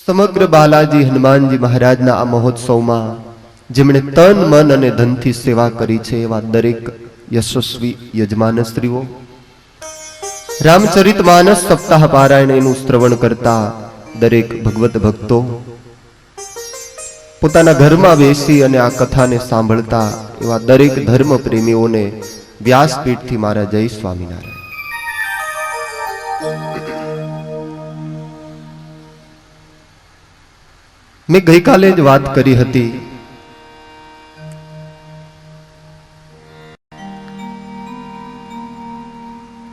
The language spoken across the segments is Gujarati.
સમગ્ર બાલાજી હનુમાનજી મહારાજના આ મહોત્સવમાં જેમણે તન મન અને ધનથી સેવા કરી છે એવા દરેક યશસ્વી યજમાન સ્ત્રીઓ, રામચરિતમાનસ સપ્તાહ પારાયણ એનું શ્રવણ કરતા દરેક ભગવત ભક્તો, પોતાના ઘરમાં બેસી અને આ કથાને સાંભળતા એવા દરેક ધર્મ પ્રેમીઓને વ્યાસપીઠથી મારા જય સ્વામિનારાયણ. મેં ગઈકાલે જ વાત કરી હતી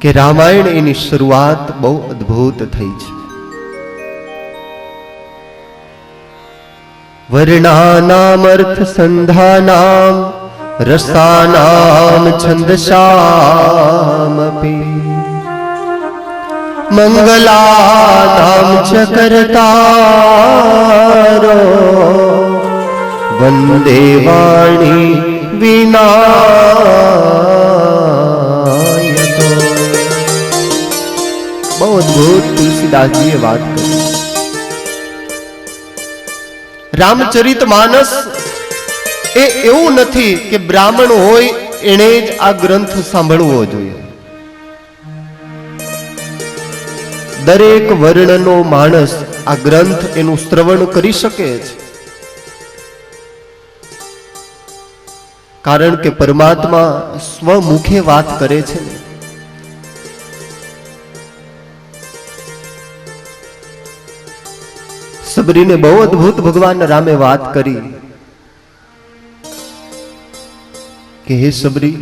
કે રામાયણ એની શરૂઆત બહુ અદ્ભુત થઈ છે. વર્ણાનામ અર્થ સંધાનામ રસાનામ છંદસામપી મંગલાનામ ચ કર્તારો વંદે વાણી વિનાયકો. બહુ અદ્ભુત તુલસીદાસજીએ વાત કરી. રામચરિતમાનસ એ એવું નથી કે બ્રાહ્મણ હોય એણે જ આ ગ્રંથ સાંભળવો જોઈએ. દરેક વર્ણનો માણસ આ ગ્રંથ એનું શ્રવણ કરી શકે છે, કારણ કે પરમાત્મા સ્વમુખે વાત કરે છે ને. સબરીને બહુ અદ્ભુત ભગવાન રામે વાત કરી કે હે સબરી,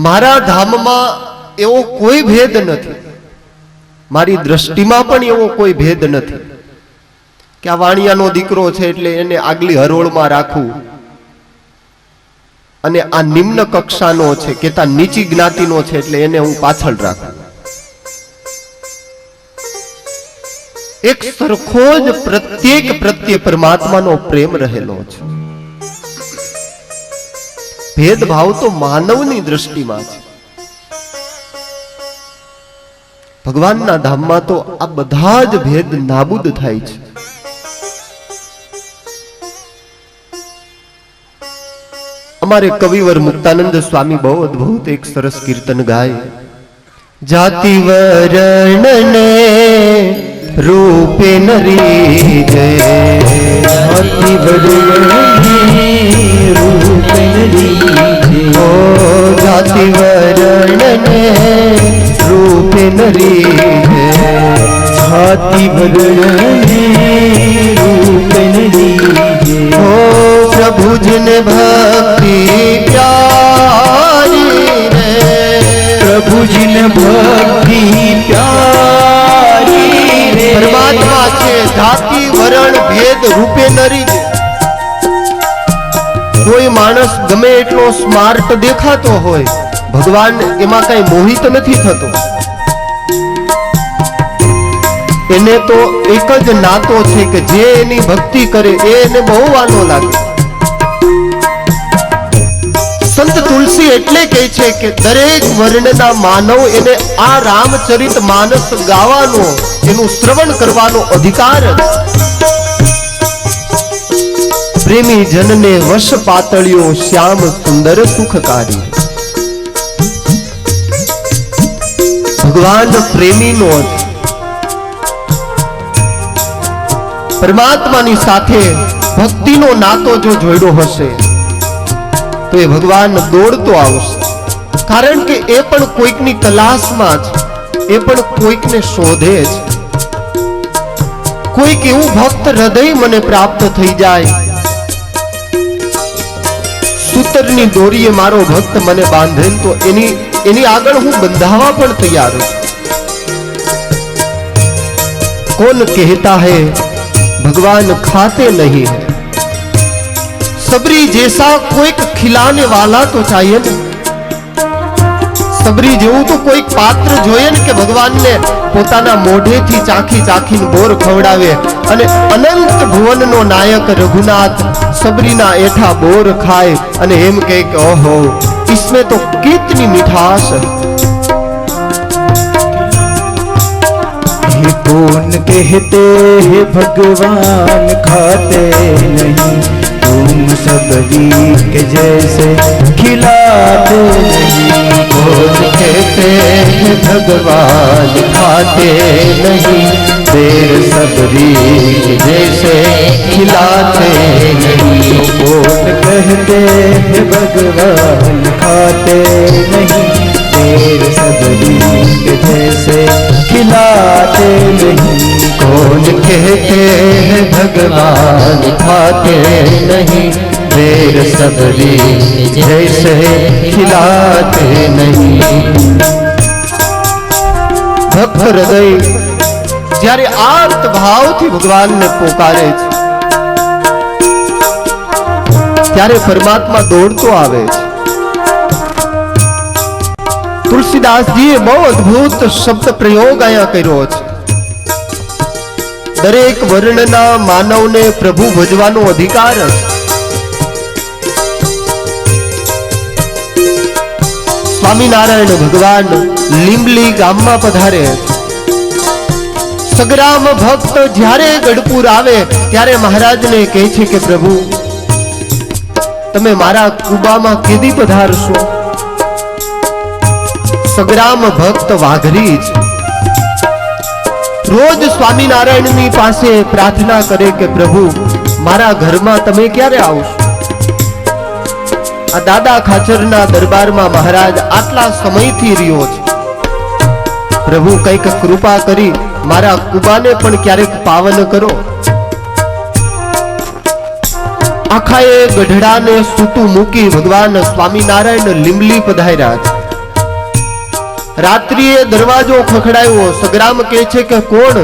મારા ધામમાં એવો કોઈ ભેદ નથી, મારી દ્રષ્ટિમાં પણ એવો કોઈ ભેદ નથી કે આ વાણિયાનો દીકરો છે એટલે એને આગલી હરોળમાં રાખવું, અને આ નિમ્ન કક્ષાનો છે કે નીચી જ્ઞાતિનો છે એટલે એને હું પાછળ રાખું. એક સરખો જ પ્રત્યેક પ્રત્યે પરમાત્માનો પ્રેમ રહેલો છે. ભેદભાવ તો માનવની દ્રષ્ટિમાં છે. ભગવાનના ધામમાં તો આ બધા જ ભેદ નાબૂદ થાય છે. અમારે કવિવર મુક્તાનંદ સ્વામી બહુ અદ્ભુત એક સરસ કીર્તન ગાય. જાતિ વર્ણને રૂપે નરી જય, જાતિ વર્ણને રૂપે નરી જય, ઓ જાતિ વર્ણને રૂપે નરી જય, જાતિ વર્ણને રૂપે નરી જય, ઓ પ્રભુજને ભક્તિ પ્યારી રે, પ્રભુજને ભક્તિ પ્યારી. પરમાત્મા છે જાતિ વરણ ભેદ રૂપે નરી. કોઈ માણસ ગમે એટલો સ્માર્ટ દેખાતો હોય, ભગવાન એમાં કઈ મોહિત નથી થતો. એને તો એક જ નાતો છે કે જે એની ભક્તિ કરે એ એને બહુ વાનો લાગે. સંત તુલસી એટલે કહે છે કે દરેક વર્ણના માનવ એને આ રામચરિત માનસ ગાવાનો, એનું શ્રવણ કરવાનો અધિકાર. પ્રેમી જનને વશ પાતળ્યો શ્યામ સુંદર સુખકારી. ભગવાન પ્રેમીનો પરમાત્માની સાથે ભક્તિનો નાતો જો જોડ્યો હશે તો એ ભગવાન દોડતો આવશે, કારણ કે એ પણ કોઈકની તલાશમાં છે, એ પણ કોઈકને શોધે છે. કોઈક એવું ભક્ત હૃદય મને પ્રાપ્ત થઈ જાય, સૂતરની દોરીએ મારો ભક્ત મને બાંધે તો એની આગળ હું બંધાવા પણ તૈયાર છું. કોણ કહેતા હૈ भगवान खाते नहीं है, सबरी जैसा कोई खिलाने वाला तो चाहिए ना. सबरी જેવું તો કોઈક પાત્ર જોઈએ ને કે ભગવાનને પોતાના મોઢેથી ચાખી ચાખીને બોર ખવડાવે. અને અનંત ભુવનનો નાયક રઘુનાથ સબરીના એઠા બોર ખાય અને એમ કહે કે ઓહો, इसमें तो कितनी मिठास है. कौन कहते हैं भगवान खाते नहीं, तुम सबरी के जैसे खिलाते नहीं। कौन कहते हैं भगवान खाते नहीं, देर सबरी जैसे खिलाते नहीं। कौन कहते हैं भगवान खाते नहीं, देर सबरी के जैसे खिलाते नहीं। कौन कहते हैं भगवान खाते नहीं, देर सबरी जैसे खिलाते नहीं। ભક્ત હૃદય જ્યારે આર્ત ભાવથી ભગવાનને પોકારે છે ત્યારે પરમાત્મા દોડતો આવે છે। તુલસીદાસજીએ બહુ અદ્ભુત શબ્દ પ્રયોગ અહીંયા કર્યો છે। દરેક વર્ણના માનવને પ્રભુ ભજવાનો અધિકાર છે। સ્વામિનારાયણ ભગવાન લીંબલી ગામમાં પધારે। સગ્રામ ભક્ત જ્યારે ગઢપુર આવે ત્યારે મહારાજને કહે છે કે પ્રભુ તમે મારા કુબામાં કેદી પધારશો? સગ્રામ ભક્ત વાઘરી છે। રોજ સ્વામિનારાયણની પાસે પ્રાર્થના કરે કે પ્રભુ મારા ઘરમાં તમે ક્યારે આવશો? આ દાદા ખાચરના દરબારમાં મહારાજ આટલા સમયથી રહ્યો છે। પ્રભુ કંઈક કૃપા કરી મારા કુબાને પણ ક્યારેક પાવન કરો। આખાએ ગઢડાને સૂતું મૂકી ભગવાન સ્વામિનારાયણ લીંબલી પધાર્યા છે। રાત્રિએ દરવાજો ખખડાયો। સગ્રામ કહે છે કે કોણ?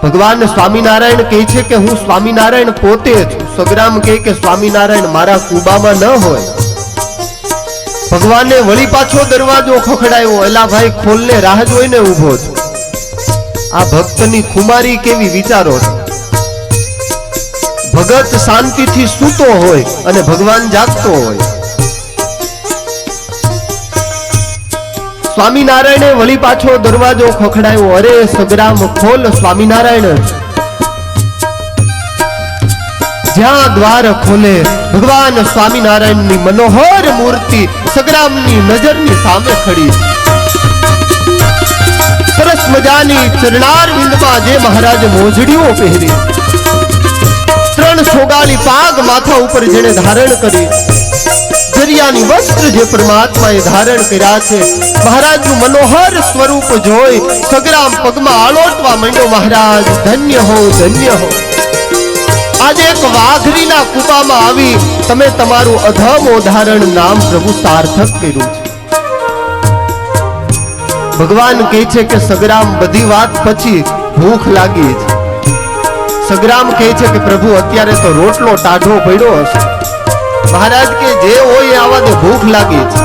ભગવાન સ્વામિનારાયણ કહે છે કે હું સ્વામિનારાયણ પોતે છું। સગ્રામ કહે કે સ્વામિનારાયણ મારા કુબામાં ન હોય। ભગવાને વળી પાછો દરવાજો ખખડાયો। એલા ભાઈ ખોલને, રાહ જોઈને ઊભો છું। આ ભક્તની ખુમારી કેવી વિચારો છે। ભગત શાંતિથી સૂતો હોય અને ભગવાન જાગતો હોય। સ્વામિનારાયણે વળી પાછો દરવાજો ખખડાયો। અરે સગ્રામ ખોલ, સ્વામિનારાયણ। જ્યાં દ્વાર ખોલે ભગવાન સ્વામિનારાયણની મનોહર મૂર્તિ સગ્રામની નજરની સામે ખડી। સરસ મજાની ચરણારવિંદમાં જે મહારાજ મોજડીઓ પહેરી, ત્રણ સોગાલી પાગ માથા ઉપર જેણે ધારણ કરી, જરિયાની વસ્ત્ર જે પરમાત્માએ ધારણ કર્યા છે, મહારાજનું મનોહર સ્વરૂપ જોઈ સગ્રામ પગમાં આળોટવા માંડ્યો। મહારાજ ધન્ય હો, ધન્ય હો। આજે એક વાઘરીના કુબામાં આવી તમે તમારું અધમ ઉદાહરણ નામ પ્રભુ સાર્થક કર્યું છે। ભગવાન કહે છે કે સગ્રામ બધી વાત પછી ભૂખ લાગી છે। સગ્રામ કહે છે કે પ્રભુ અત્યારે તો રોટલો ટાઢો પડ્યો હશે। મહારાજ કે જે હોય આવા દે, ભૂખ લાગી છે।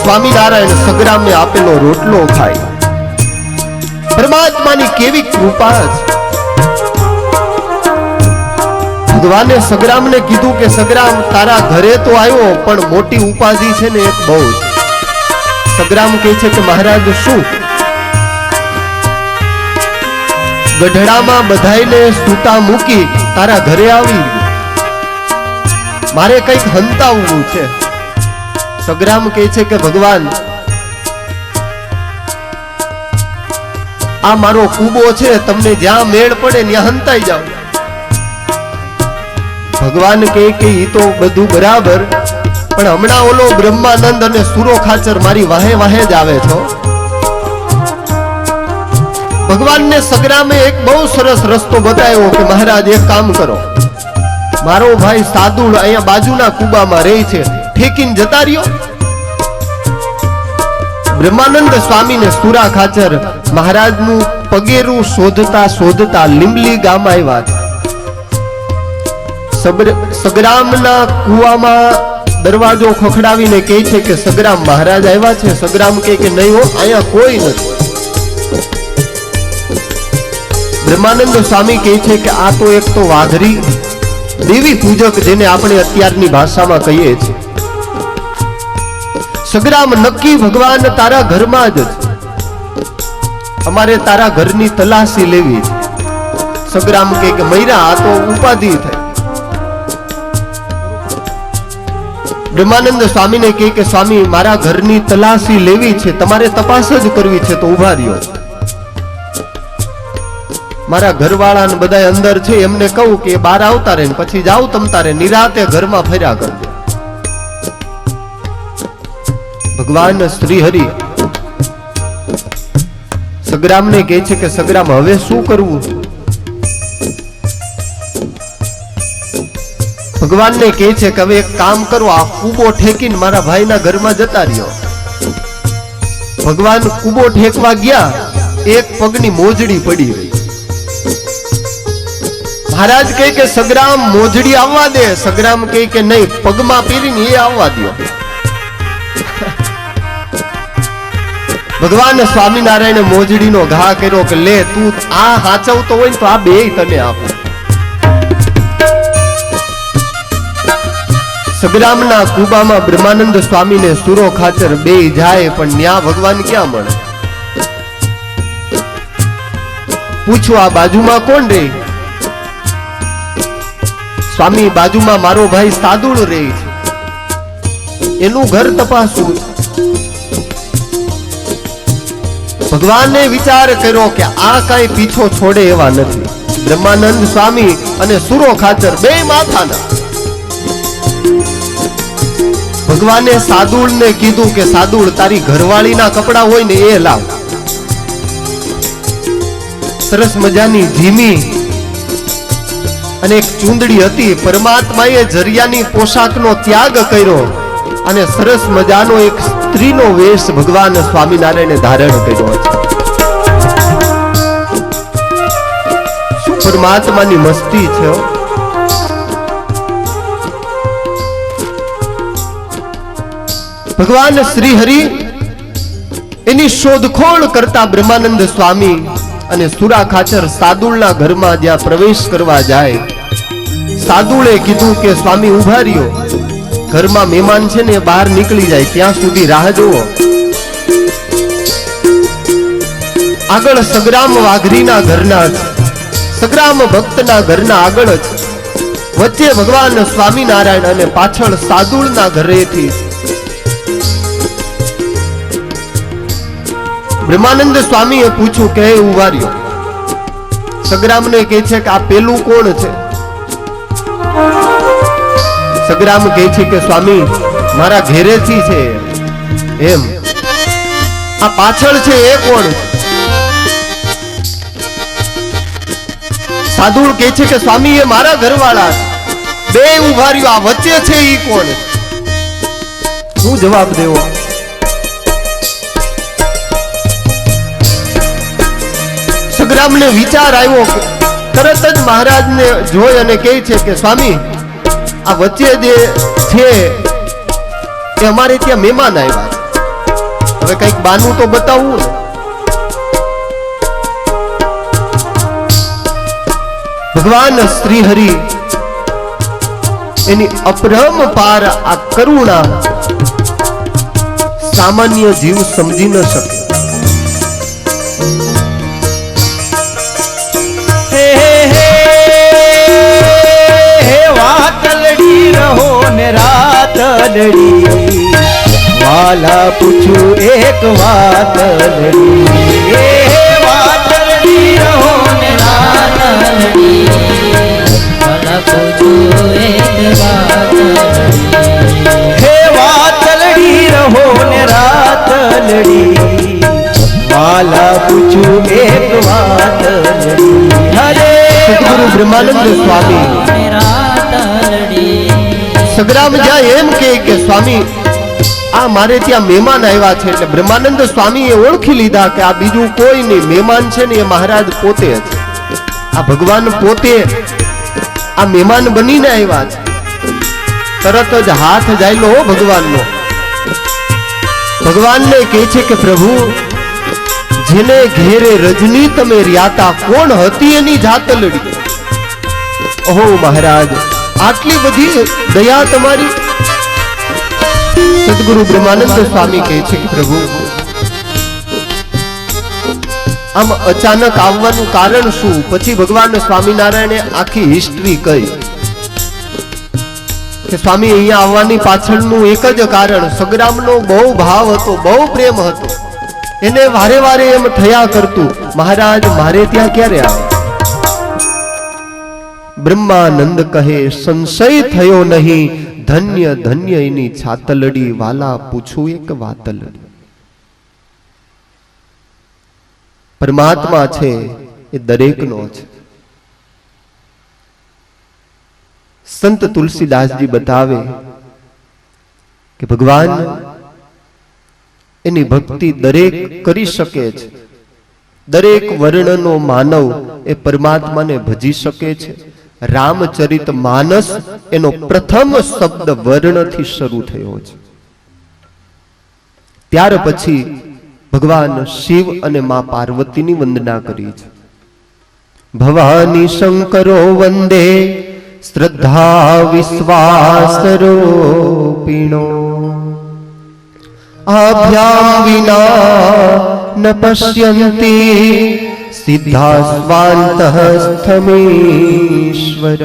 સ્વામિનારાયણ સગ્રામને આપેલો રોટલો ખાય। પરમાત્માની કેવી કૃપા છે। ભગવાને સગ્રામને કીધું કે સગ્રામ તારા ઘરે તો આવ્યો પણ મોટી ઉપાધિ છે ને એક બહુ। સગ્રામ કહે છે કે મહારાજ શું? ગઢડામાં બધાઈને સૂતા મૂકી તારા ઘરે આવી મારે કંઈક હંતાવવું છે। સગ્રામ કહે છે કે ભગવાન આ મારો કુબો છે, તમને જ્યાં મેળ પડે ત્યાં હંતાઈ જાવ। ભગવાન કહે કે ઈ તો બધું બરાબર, પણ હમણાં ઓલો બ્રહ્માનંદ અને સુરો ખાચર મારી વાહે વાહે જ આવે છો। ભગવાનને સગ્રામે એક બહુ સરસ રસ્તો બતાવ્યો કે મહારાજ એક કામ કરો, મારો ભાઈ સાદુળ અહીંયા બાજુના કુબામાં રહે છે, ઠેકીને જતા રહ્યો। બ્રહ્માનંદ સ્વામી ને સુરા ખાચર મહારાજનું પગેરું શોધતા શોધતા લીંબલી ગામ આવ્યા। સગ્રામના કુવામાં દરવાજો ખખડાવીને કહે છે કે સગ્રામ મહારાજ આવ્યા છે। સગ્રામ કહે કે નહીં હો, અહીંયા કોઈ નથી। બ્રહ્માનંદ સ્વામી કહે છે કે આ તો એક તો વાઘરી દેવી પૂજક, જેને આપણે અત્યારની ભાષામાં કહીએ છીએ। સગ્રામ નક્કી ભગવાન તારા ઘરમાં જ છે। અમારે તારા ઘરની તલાશી લેવી છે. સગ્રામ કે મૈરા આ તો ઉપાધિ થઈ. બ્રહ્માનંદ સ્વામીને કે સ્વામી મારા ઘરની તલાશી લેવી છે, તમારે તપાસ જ કરવી છે તો ઉભા રહ્યો. મારા ઘરવાળા ને બધા અંદર છે એમને કહું કે બહાર આવતા રહે પછી જાવ તમ તારે નિરાતે ઘરમાં ફર્યા કરજો. ભગવાન શ્રી હરિ સગ્રામને કહે છે કે સગ્રામ હવે શું કરવું? ભગવાનને કહે છે કે હવે એક કામ કરો, આ કૂબો ઠેકીને મારા ભાઈના ઘરમાં જતા રહ્યો. ભગવાન કૂબો ઠેકવા ગયા, એક પગની મોજડી પડી રહી. મહારાજ કહે કે સગ્રામ મોજડી આવવા દે. સગ્રામ કહે કે નહીં, પગમાં પહેરીને એ આવવા દો. ભગવાન સ્વામિનારાયણે મોજડીનો ઘા કર્યો કે લે તું આ હાચવતો હોય ને તો આ બેય તને આપું. સગ્રામના કુબામાં બ્રહ્માનંદ સ્વામીને સુરો ખાચર બેય જાય, પણ ન્યા ભગવાન ક્યાં મળે? પૂછો આ બાજુમાં કોણ રે? સ્વામી બાજુમાં મારો ભાઈ સાદુળ રહે છે, એનું ઘર તપાસવું. ભગવાને વિચાર કર્યો કે આ કઈ પીછો છોડે એવા નથી. બ્રહ્માનંદ સ્વામી અને સુરો ખાચર બે માથાના. ભગવાને સાદુળને કીધું કે સાદુળ તારી ઘરવાળીના કપડા હોય ને એ લાવ. સરસ મજાની ધીમી અને એક ચૂંદડી હતી. પરમાત્માએ જરિયાની પોશાકનો ત્યાગ કર્યો અને સરસ મજાનો એક સ્ત્રીનો વેશ ભગવાન સ્વામિનારાયણે ધારણ કર્યો છે. શું પરમાત્માની મસ્તી છે! ભગવાન શ્રી હરિ એની શોધખોળ કરતા બ્રહ્માનંદ સ્વામી અને સુરા ખાચર સાદુળના ઘરમાં જ્યાં પ્રવેશ કરવા જાય, સાદુળે કીધું કે સ્વામી ઉભા રહ્યો, ઘરમાં મહેમાન છે ને બહાર નીકળી જાય ત્યાં સુધી રાહ જુઓ. આગળ સગ્રામ વાઘરીના ઘરના જ, સગ્રામ ભક્તના ઘરના આગળ જ, વચ્ચે ભગવાન સ્વામિનારાયણ અને પાછળ સાદુળના ઘરેથી બ્રહ્માનંદ સ્વામીએ પૂછ્યું કે ઉભા રહ્યો. સગ્રામને કહે છે કે આ પેલું કોણ છે? સગ્રામ કહે છે કે સ્વામી મારા ઘેરેથી છે. એમ? આ પાછળ છે એ કોણ? સાદુળ કહે છે કે સ્વામી એ મારા ઘરવાળા. બે ઉભા રહ્યો, આ વચ્ચે છે એ કોણ? શું જવાબ દેવો? સગ્રામને વિચાર આવ્યો. તરત જ મહારાજને જોઈ અને કહે છે કે સ્વામી આ વચ્ચે જે છે એ અમારે ત્યાં મહેમાન આવ્યા છે, હવે કઈક બાનું તો બતાવવું ને. ભગવાન શ્રી હરિ એની અપરમ પાર આ કરુણા સામાન્ય જીવ સમજી ન શકે. वाला पूछू एक बात लड़ी, वाला पूछू एक बात हे बात लड़ी रहो ने रात लड़ी, वाला पूछू एक बात लड़ी. हरे સદગુરુ બ્રહ્માનંદ સ્વામી સગ્રામ જ્યાં એમ કે સ્વામી આ મારે ત્યાં મહેમાન આવ્યા છે, એટલે બ્રહ્માનંદ સ્વામીએ ઓળખી લીધા કે આ બીજું કોઈ નહીં, મહેમાન છે ને એ મહારાજ પોતે છે. આ ભગવાન પોતે આ મહેમાન બનીને આવ્યા છે. તરત જ હાથ જાયલો ભગવાનનો. ભગવાનને કહે છે કે પ્રભુ જેને ઘેરે રજની તમે ર્યાતા કોણ હતી એની જાતલડી. ઓહો મહારાજ આટલી બધી દયા તમારી. સદગુરુ બ્રહ્માનંદ સ્વામી કહે છે કે પ્રભુ આમ અચાનક આવવાનું કારણ શું? પછી ભગવાન સ્વામિનારાયણે આખી હિસ્ટ્રી કહી કે સ્વામી અહીંયા આવવાની પાછળનું એક જ કારણ, સંગ્રામનો બહુ ભાવ હતો, બહુ પ્રેમ હતો, એને વારે વારે એમ થયા કરતું, મહારાજ મારે ત્યાં ક્યારે આવે? બ્રહ્માનંદ કહે સંશય થયો નહીં, ધન્ય ધન્ય એની છાતલડી, વાલા પૂછું એક વાતલડી. પરમાત્મા છે એ દરેકનો છે. સંત તુલસીદાસજી બતાવે કે ભગવાન એની ભક્તિ દરેક કરી શકે છે. દરેક વર્ણનો માનવ એ પરમાત્માને ભજી શકે છે. રામચરિત માનસ એનો પ્રથમ શબ્દ વર્ણથી શરૂ થયો છે. ત્યાર પછી ભગવાન શિવ અને મા પાર્વતીની વંદના કરી છે. ભવાની શંકરો વંદે શ્રદ્ધા વિશ્વાસ રૂપિણો, આભ્યામ વિના ન પશ્યંતી સિદ્ધા સ્વાંતઃસ્થમીશ્વર.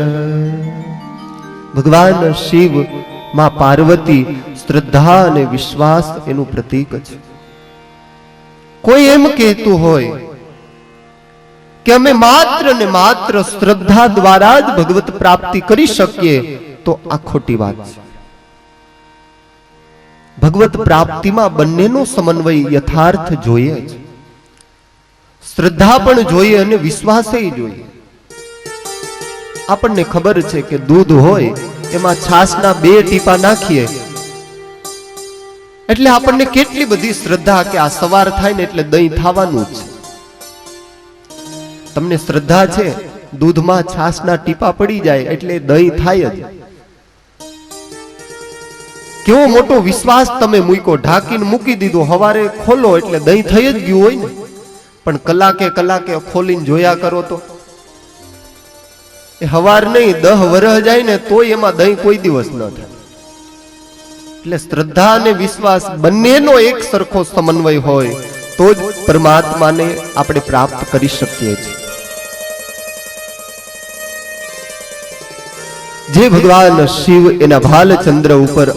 ભગવાન શિવ મા પાર્વતી શ્રદ્ધા અને વિશ્વાસ એનું પ્રતીક છે. કોઈ એમ કહેતું હોય કે અમે માત્ર ને માત્ર શ્રદ્ધા દ્વારા જ ભગવત પ્રાપ્તિ કરી શકીએ તો આ ખોટી વાત છે. ભગવત પ્રાપ્તિમાં બંનેનો સમન્વય યથાર્થ જોઈએ છે. શ્રદ્ધા પણ જોઈએ અને વિશ્વાસે જોઈએ. આપણને ખબર છે કે દૂધ હોય એમાં છાશના 2 ટીપા નાખીએ એટલે આપણને કેટલી બધી શ્રદ્ધા કે આ સવાર થાય ને એટલે દહીં થવાનું જ છે. તમને શ્રદ્ધા છે દૂધમાં છાશના ટીપા પડી જાય એટલે દહીં થાય જ. કેવો મોટો વિશ્વાસ તમે મૂક્યો, ઢાંકીને મૂકી દીધો, હવારે ખોલો એટલે દહીં થઈ જ ગયું હોય ને. પણ કલાકે કલાકે ખોલીને જોયા કરો તો એ હવાર નહીં 10 વર્ષ જાય ને તોય એમાં દહીં કોઈ દિવસ ન થાય. એટલે શ્રદ્ધા અને વિશ્વાસ બંનેનો એક સરખો સમન્વય હોય તો જ પરમાત્માને આપણે પ્રાપ્ત કરી શકીએ છીએ. જે ભગવાન શિવ એના ભાલચંદ્ર ઉપર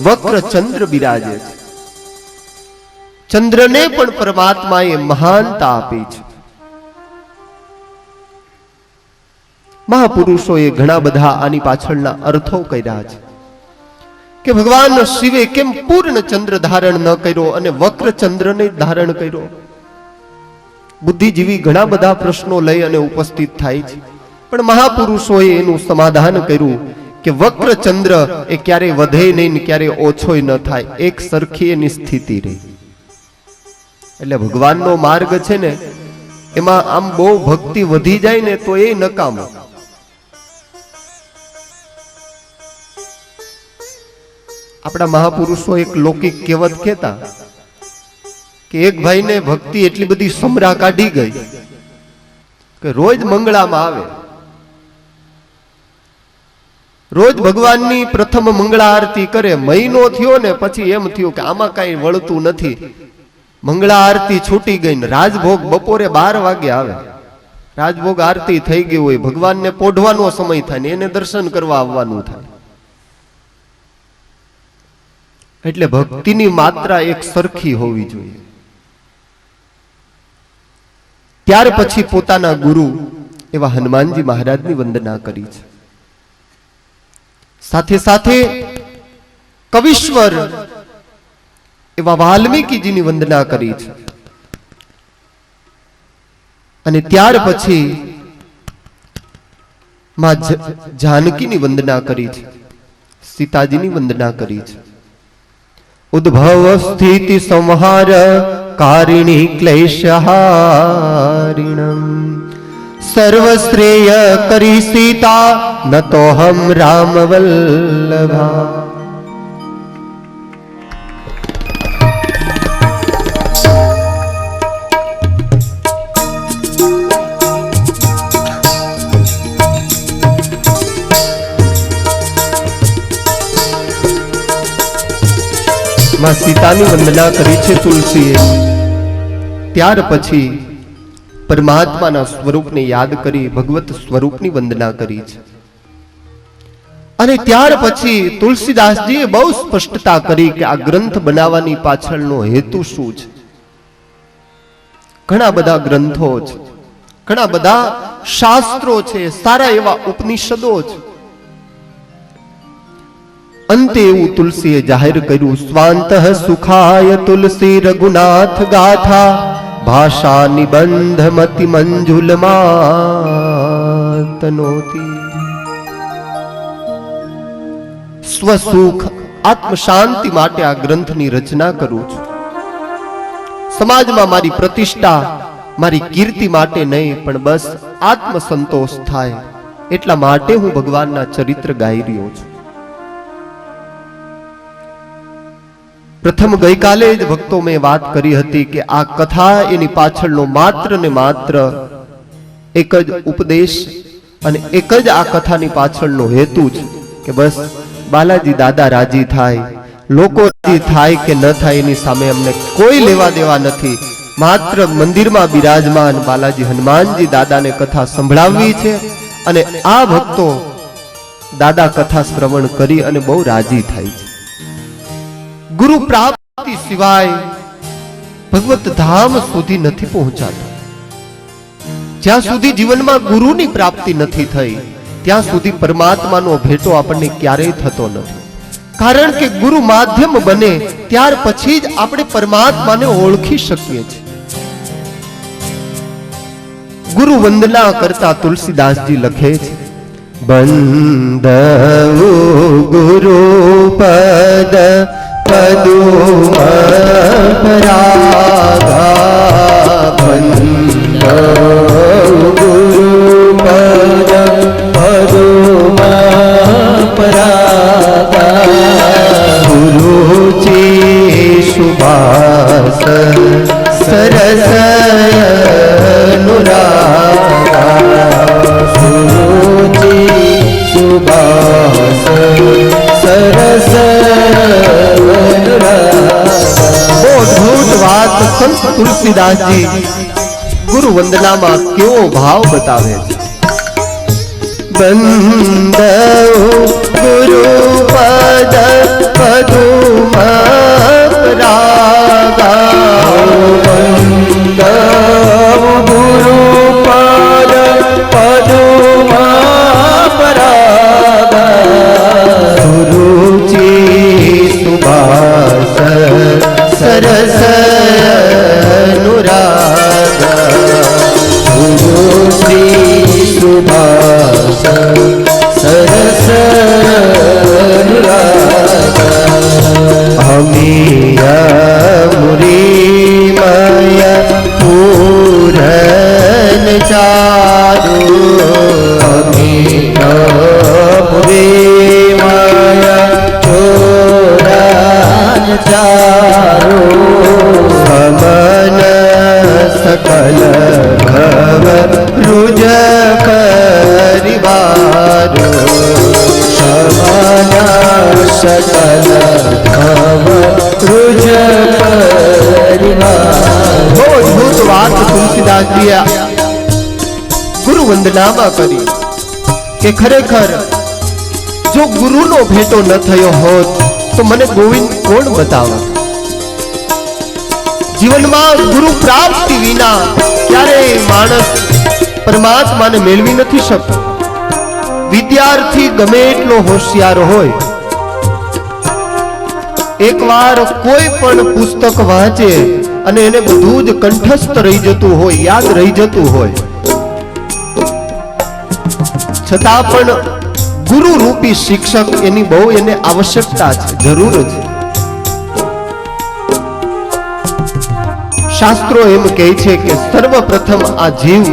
વક્ર ચંદ્ર બિરાજે છે, ચંદ્રને પણ પરમાત્માએ મહાનતા આપી છે. મહાપુરુષોએ ઘણા બધા આની પાછળના અર્થો કર્યા છે કે ભગવાન શિવે કેમ પૂર્ણ ચંદ્ર ધારણ ન કર્યો અને વક્ર ચંદ્રને ધારણ કર્યો. બુદ્ધિજીવી ઘણા બધા પ્રશ્નો લઈ અને ઉપસ્થિત થાય છે, પણ મહાપુરુષોએ એનું સમાધાન કર્યું કે વક્ર ચંદ્ર એ ક્યારેય વધે નહીં ને ક્યારેય ઓછોય ન થાય, એક સરખી એની સ્થિતિ રહી. એટલે ભગવાનનો માર્ગ છે ને એમાં આમ બહુ ભક્તિ વધી જાય ને તો એ નકામો. આપણા મહાપુરુષો એક લૌકિક કહેવત કહેતા કે એક ભાઈને ભક્તિ એટલી બધી સમરા કાઢી ગઈ કે રોજ મંગળામાં આવે, રોજ ભગવાનની પ્રથમ મંગળા આરતી કરે. મહિનો થયો ને પછી એમ થયું કે આમાં કઈ વળતું નથી, મંગળા આરતી છૂટી ગઈ ને રાજભોગ બપોરે 12 વાગે આવે. રાજભોગ આરતી થઈ ગઈ હોય, ભગવાનને પોઢવાનો સમય થાય ને એને દર્શન કરવા આવવાનું થાય. એટલે ભક્તિની માત્રા એક સરખી હોવી જોઈએ. ત્યાર પછી પોતાના ગુરુ એવા હનુમાનજી મહારાજની વંદના કરી છે. સાથે સાથે કવિશ્વર એવા વાલ્મીકીજીની વંદના કરી છે. અને ત્યાર પછી માં જાનકીની વંદના કરી છે, સીતાજીની વંદના કરી છે. ઉદ્ભવ સ્થિતિ સંહાર કારિણી ક્લેશહારિણમ સર્વશ્રેય કરી સીતા ન તો હમ રામ વલ્લભા. માં સીતાની વંદના કરી છે તુલસીએ. ત્યાર પછી પરમાત્માના સ્વરૂપને યાદ કરી ભગવત સ્વરૂપની વંદના કરી છે. અને ત્યાર પછી તુલસીદાસજીએ બહુ સ્પષ્ટતા કરી કે આ ગ્રંથ બનાવવાની પાછળનો હેતુ શું છે. ઘણા બધા ગ્રંથો છે, ઘણા બધા શાસ્ત્રો છે, સારા એવા ઉપનિષદો છે. અંતે એવું તુલસીએ જાહેર કર્યું, સ્વાંતઃ સુખાય તુલસી રઘુનાથ ગાથા ભાષા નિબંધ મતિ મંજુલમાં તનોતી. સ્વસુખ આત્મ શાંતિ માટે આ ગ્રંથની રચના કરું છું. સમાજમાં મારી પ્રતિષ્ઠા, મારી કીર્તિ માટે નહીં, પણ બસ આત્મ સંતોષ થાય એટલા માટે હું ભગવાનના ચરિત્ર ગાઈ રહ્યો છું. પ્રથમ ગઈકાલે જ ભક્તો મેં વાત કરી હતી કે આ કથા એની પાછળનો માત્ર ને માત્ર એક જ ઉપદેશ અને એક જ આ કથાની પાછળનો હેતુ છે કે બસ બાલાજી દાદા રાજી થાય, લોકો રાજી થાય કે ન થાય એની સામે અમને કોઈ લેવા દેવા નથી. માત્ર મંદિરમાં બિરાજમાન બાલાજી હનુમાનજી દાદાને કથા સંભળાવવી છે અને આ ભક્તો દાદા કથા શ્રવણ કરી અને બહુ રાજી થાય છે. ગુરુ પ્રાપ્તિ સિવાય ભગવત ધામ સુધી નથી પહોંચાતા. જ્યાં સુધી જીવનમાં ગુરુની પ્રાપ્તિ નથી થઈ ત્યાં સુધી પરમાત્માનો ભેટો આપણને ક્યારેય થતો નથી. કારણ કે ગુરુ માધ્યમ બને ત્યાર પછી જ આપણે પરમાત્માને ઓળખી શકીએ છીએ. ગુરુ વંદના કરતા તુલસીદાસજી લખે છે, બંદઉ ગુરુ પદ પદુમ પરાગા, બંદઉ ગુરુ પદ પદુમ પરાગા, ગુરુચી સુભાસ સરસ અનુરાગા, ગુરુચી સુભાસ સરસ અદ્ભુત વાત સંત તુલસીદાસજી ગુરુ વંદનામાં કેવો ભાવ બતાવે છે. બંદઉ ગુરુ પદ પદુમ પરાગા, બંદઉ ગુરુ પદ પદુમ પરાગા, સુરુચિ સુભાસ સરસ અનુરાગા, ગુરુશ્રી સુભાસ સરસ અનુરાગા, અમીય મુરીમય પૂરન ચારુ, અમીય મુરીમય પૂરન ચારુ, સમન સકલ ભવ રુજ પરિવારો, સમન સકલ ભવ રુજ પરિવારો. બહુ અદભુત વાત તુલસીદાસજીએ ગુરુ વંદનામાં કરી કે ખરેખર જો ગુરુનો ભેટો ન થયો હોત તો મને ગોવિંદ કોણ બતાવત. જીવનમાં ગુરુ પ્રાપ્તિ વિના ક્યારેય માણસ પરમાત્માને મેળવી નથી શકતો. વિદ્યાર્થી ગમે એટલો હોશિયાર હોય, એકવાર કોઈ પણ પુસ્તક વાંચે અને એને બધું જ કંઠસ્થ રહી જતું હોય, યાદ રહી જતું હોય, છતાં પણ ગુરુ રૂપી શિક્ષક એની બહુ એને આવશ્યકતા છે, જરૂર છે. શાસ્ત્રો એમ કહે છે કે સર્વપ્રથમ આ જીવ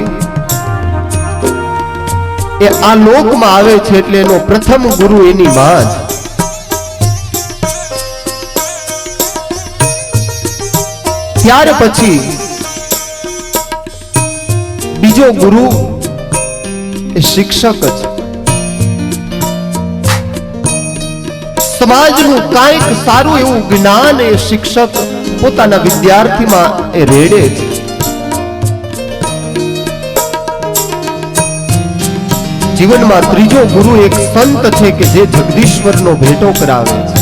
એ આ લોકમાં આવે છે એટલે એનો પ્રથમ ગુરુ એની માં જ. ત્યાર પછી બીજો ગુરુ એ શિક્ષક છે. સમાજનું કાંઈક સારું એવું જ્ઞાન એ શિક્ષક પોતાના વિદ્યાર્થીમાં એ રેડે છે. જીવનમાં ત્રીજો ગુરુ એક સંત છે કે જે જગદીશ્વરનો ભેટો કરાવે છે.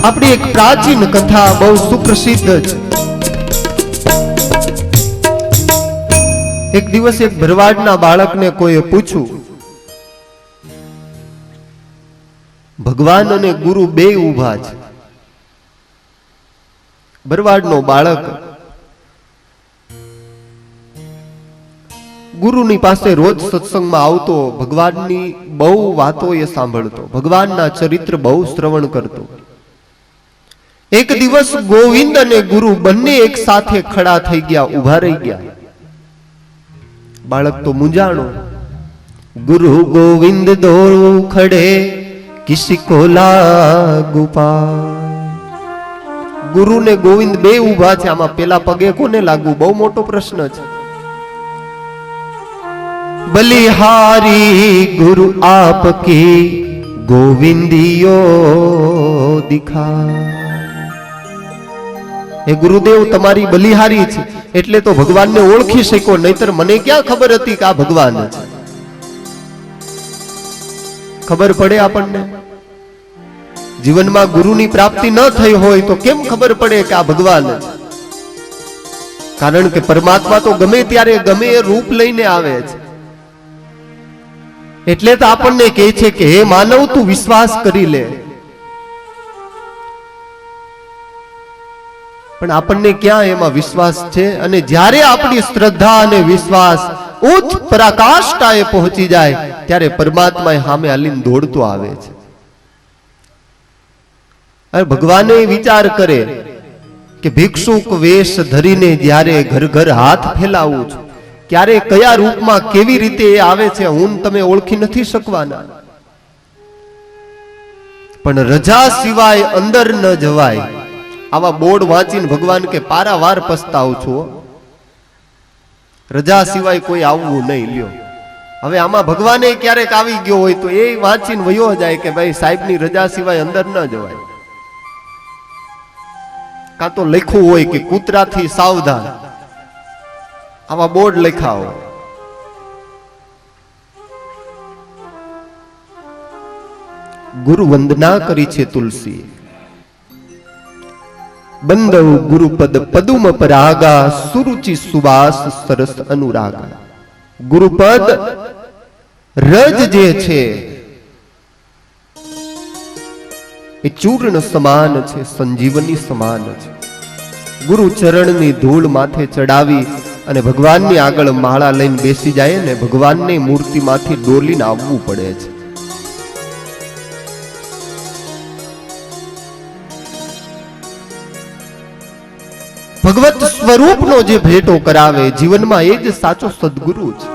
આપણી એક પ્રાચીન કથા બહુ સુપ્રસિદ્ધ છે. એક દિવસ એક ભરવાડના બાળકને કોઈએ પૂછ્યું, ભગવાન અને ગુરુ બે ઊભા છે. ભરવાડનો બાળક ગુરુની પાસે રોજ સત્સંગમાં આવતો, ભગવાનની બહુ વાતો એ સાંભળતો, ભગવાનના ચરિત્ર બહુ શ્રવણ કરતો. એક દિવસ ગોવિંદ અને ગુરુ બંને એક સાથે ખડા થઈ ગયા, ઊભા રહી ગયા. બાળક તો મૂંઝાણો. ગુરુ ગોવિંદ દો ખડે કિસી કો લાગુ પાય. ગુરુ ને ગોવિંદ બે ઊભા છે, આમાં પેલા પગે કોને લાગુ? બહુ મોટો પ્રશ્ન છે. બલિહારી ગુરુ આપકી ગોવિંદિયો દિખા. એ ગુરુદેવ તમારી બલિહારી છે એટલે તો ભગવાનને ઓળખી શક્યો, નહીતર મને ક્યાં ખબર હતી કે આ ભગવાન છે? ખબર પડે આપણને? જીવનમાં ગુરુની પ્રાપ્તિ ન થઈ હોય તો કેમ ખબર પડે કે આ ભગવાન છે? કારણ કે પરમાત્મા તો ગમે ત્યારે ગમે એ રૂપ લઈને આવે છે. એટલે તો આપણને કહે છે કે હે માનવ, તું વિશ્વાસ કરી લે. પણ આપણને ક્યાં એમાં વિશ્વાસ છે? અને જ્યારે આપણી શ્રદ્ધા અને વિશ્વાસ ઉચ્ચ પરાકાષ્ઠાએ પહોંચી જાય ત્યારે પરમાત્મા સામે હાલીને દોડતો આવે છે. અરે ભગવાને વિચાર કરે કે ભિક્ષુક વેશ ધરીને જ્યારે ઘર ઘર હાથ ફેલાવું છું, ક્યારે કયા રૂપમાં કેવી રીતે એ આવે છે હું તમે ઓળખી નથી શકવાના. પણ રજા સિવાય અંદર ન જવાય, આવા બોર્ડ વાંચીને ભગવાન કે પારાવાર પસ્તાવું છું. રજા સિવાય કોઈ આવવું નહીં લ્યો. હવે આમાં ભગવાને ક્યારેક આવી ગયો હોય તો એ વાંચીને વયો જાય કે ભાઈ સાહેબની રજા સિવાય અંદર ન જવાય. કાં તો લખ્યું હોય કે કૂતરાથી સાવધાન, આવા બોર્ડ લખ્યા હોય. ગુરુ વંદના કરી છે તુલસી. બંદવ ગુરુપદ પદુમ પરાગા સુરુચિ સુવાસ સરસ અનુરાગા. ગુરુપદ રજ જે છે એ ચૂર્ણ સમાન છે, સંજીવની સમાન છે. ગુરુ ચરણની ધૂળ માથે ચડાવી અને ભગવાનની આગળ માળા લઈને બેસી જાય ને ભગવાનની મૂર્તિમાંથી ડોલીને આવવું પડે છે. ભગવત સ્વરૂપનો જે ભેટો કરાવે જીવનમાં એ જ સાચો સદગુરુ છે.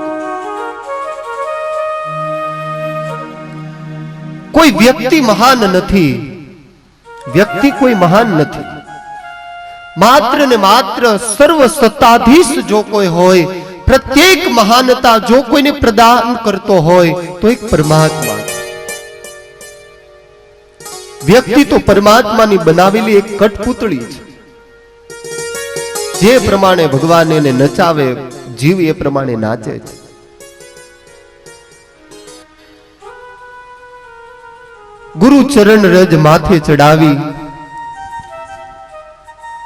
કોઈ વ્યક્તિ મહાન નથી, વ્યક્તિ કોઈ મહાન નથી. માત્ર ને માત્ર સર્વ સત્તાધીશ જો કોઈ હોય, પ્રત્યેક મહાનતા જો કોઈને પ્રદાન કરતો હોય તો એક પરમાત્મા. વ્યક્તિ તો પરમાત્માની બનાવેલી એક કઠપૂતળી છે. જે પ્રમાણે ભગવાન એને નચાવે, જીવ એ પ્રમાણે નાચે છે. ગુરુ ચરણ રજ માથે ચડાવી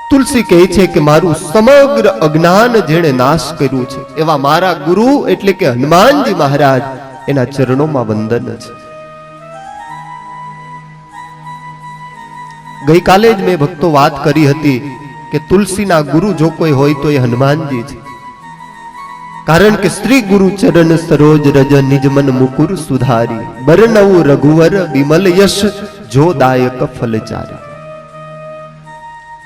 તુલસી કહે છે કે મારું સમગ્ર અજ્ઞાન જેણે નાશ કર્યું છે એવા મારા ગુરુ એટલે કે હનુમાનજી મહારાજ, એના ચરણોમાં વંદન છે. ગઈકાલે જ મેં ભક્તો વાત કરી હતી કે તુલસીના ગુરુ જો કોઈ હોય તો એ હનુમાનજી છે. કારણ કે શ્રી ગુરુ ચરણ સરોજ રજ નિજ મન મુકુર સુધારી, બરનઉ રઘુવર વિમલ યશ જો દાયક ફલચારી.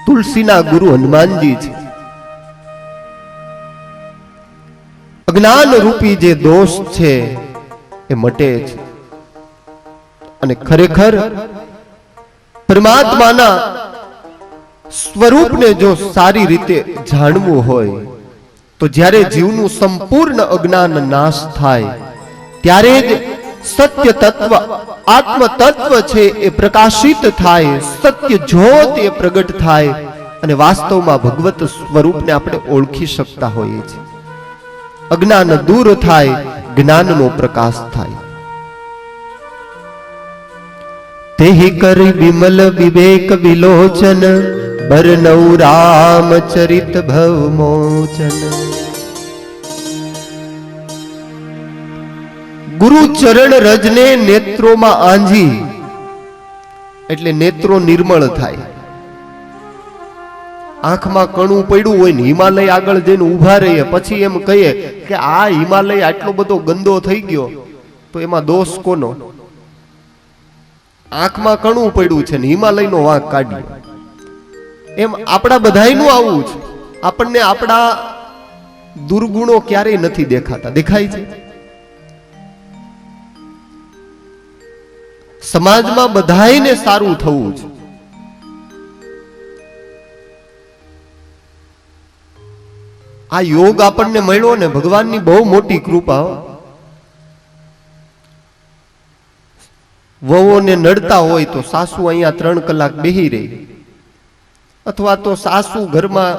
તુલસીના ગુરુ હનુમાનજી છે. અજ્ઞાન રૂપી જે દોષ છે એ મટે છે. અને ખરેખર પરમાત્માના સ્વરૂપને જો સારી રીતે જાણવું હોય તો જ્યારે જીવનું સંપૂર્ણ અજ્ઞાન નાશ થાય ત્યારે જ સત્ય તત્વ, આત્મ તત્વ છે એ પ્રકાશિત થાય, સત્ય જ્યોત એ પ્રગટ થાય અને વાસ્તવમાં ભગવત સ્વરૂપને આપણે ઓળખી શકતા હોઈએ છીએ. અજ્ઞાન દૂર થાય, જ્ઞાનનો પ્રકાશ થાય. તેહી કરી વિમલ વિવેક વિલોચન, બરનૌ રામચરિત ભવ મોચન. ગુરુ ચરણ રજને નેત્રોમાં આંજી, એટલે નેત્રો નિર્મળ થાય. આંખમાં કણું પડ્યું હોય ને હિમાલય આગળ જઈને ઊભા રહીએ, પછી એમ કહીએ કે આ હિમાલય આટલો બધો ગંદો થઈ ગયો, તો એમાં દોષ કોનો? આંખમાં કણું પડ્યું છે ને હિમાલયનો વાંક કાઢ્યો. એમ આપણા બધાયનું આવું છે. આપણને આપણા દુર્ગુણો ક્યારેય નથી દેખાતા, દેખાય છે. સમાજમાં બધાયને સારું થવું છે. આ યોગ આપણને મળ્યો ને ભગવાનની બહુ મોટી કૃપા. વહુઓને નડતા હોય તો સાસુ અહીંયા 3 કલાક બેહી રહી, અથવા તો સાસુ ઘરમાં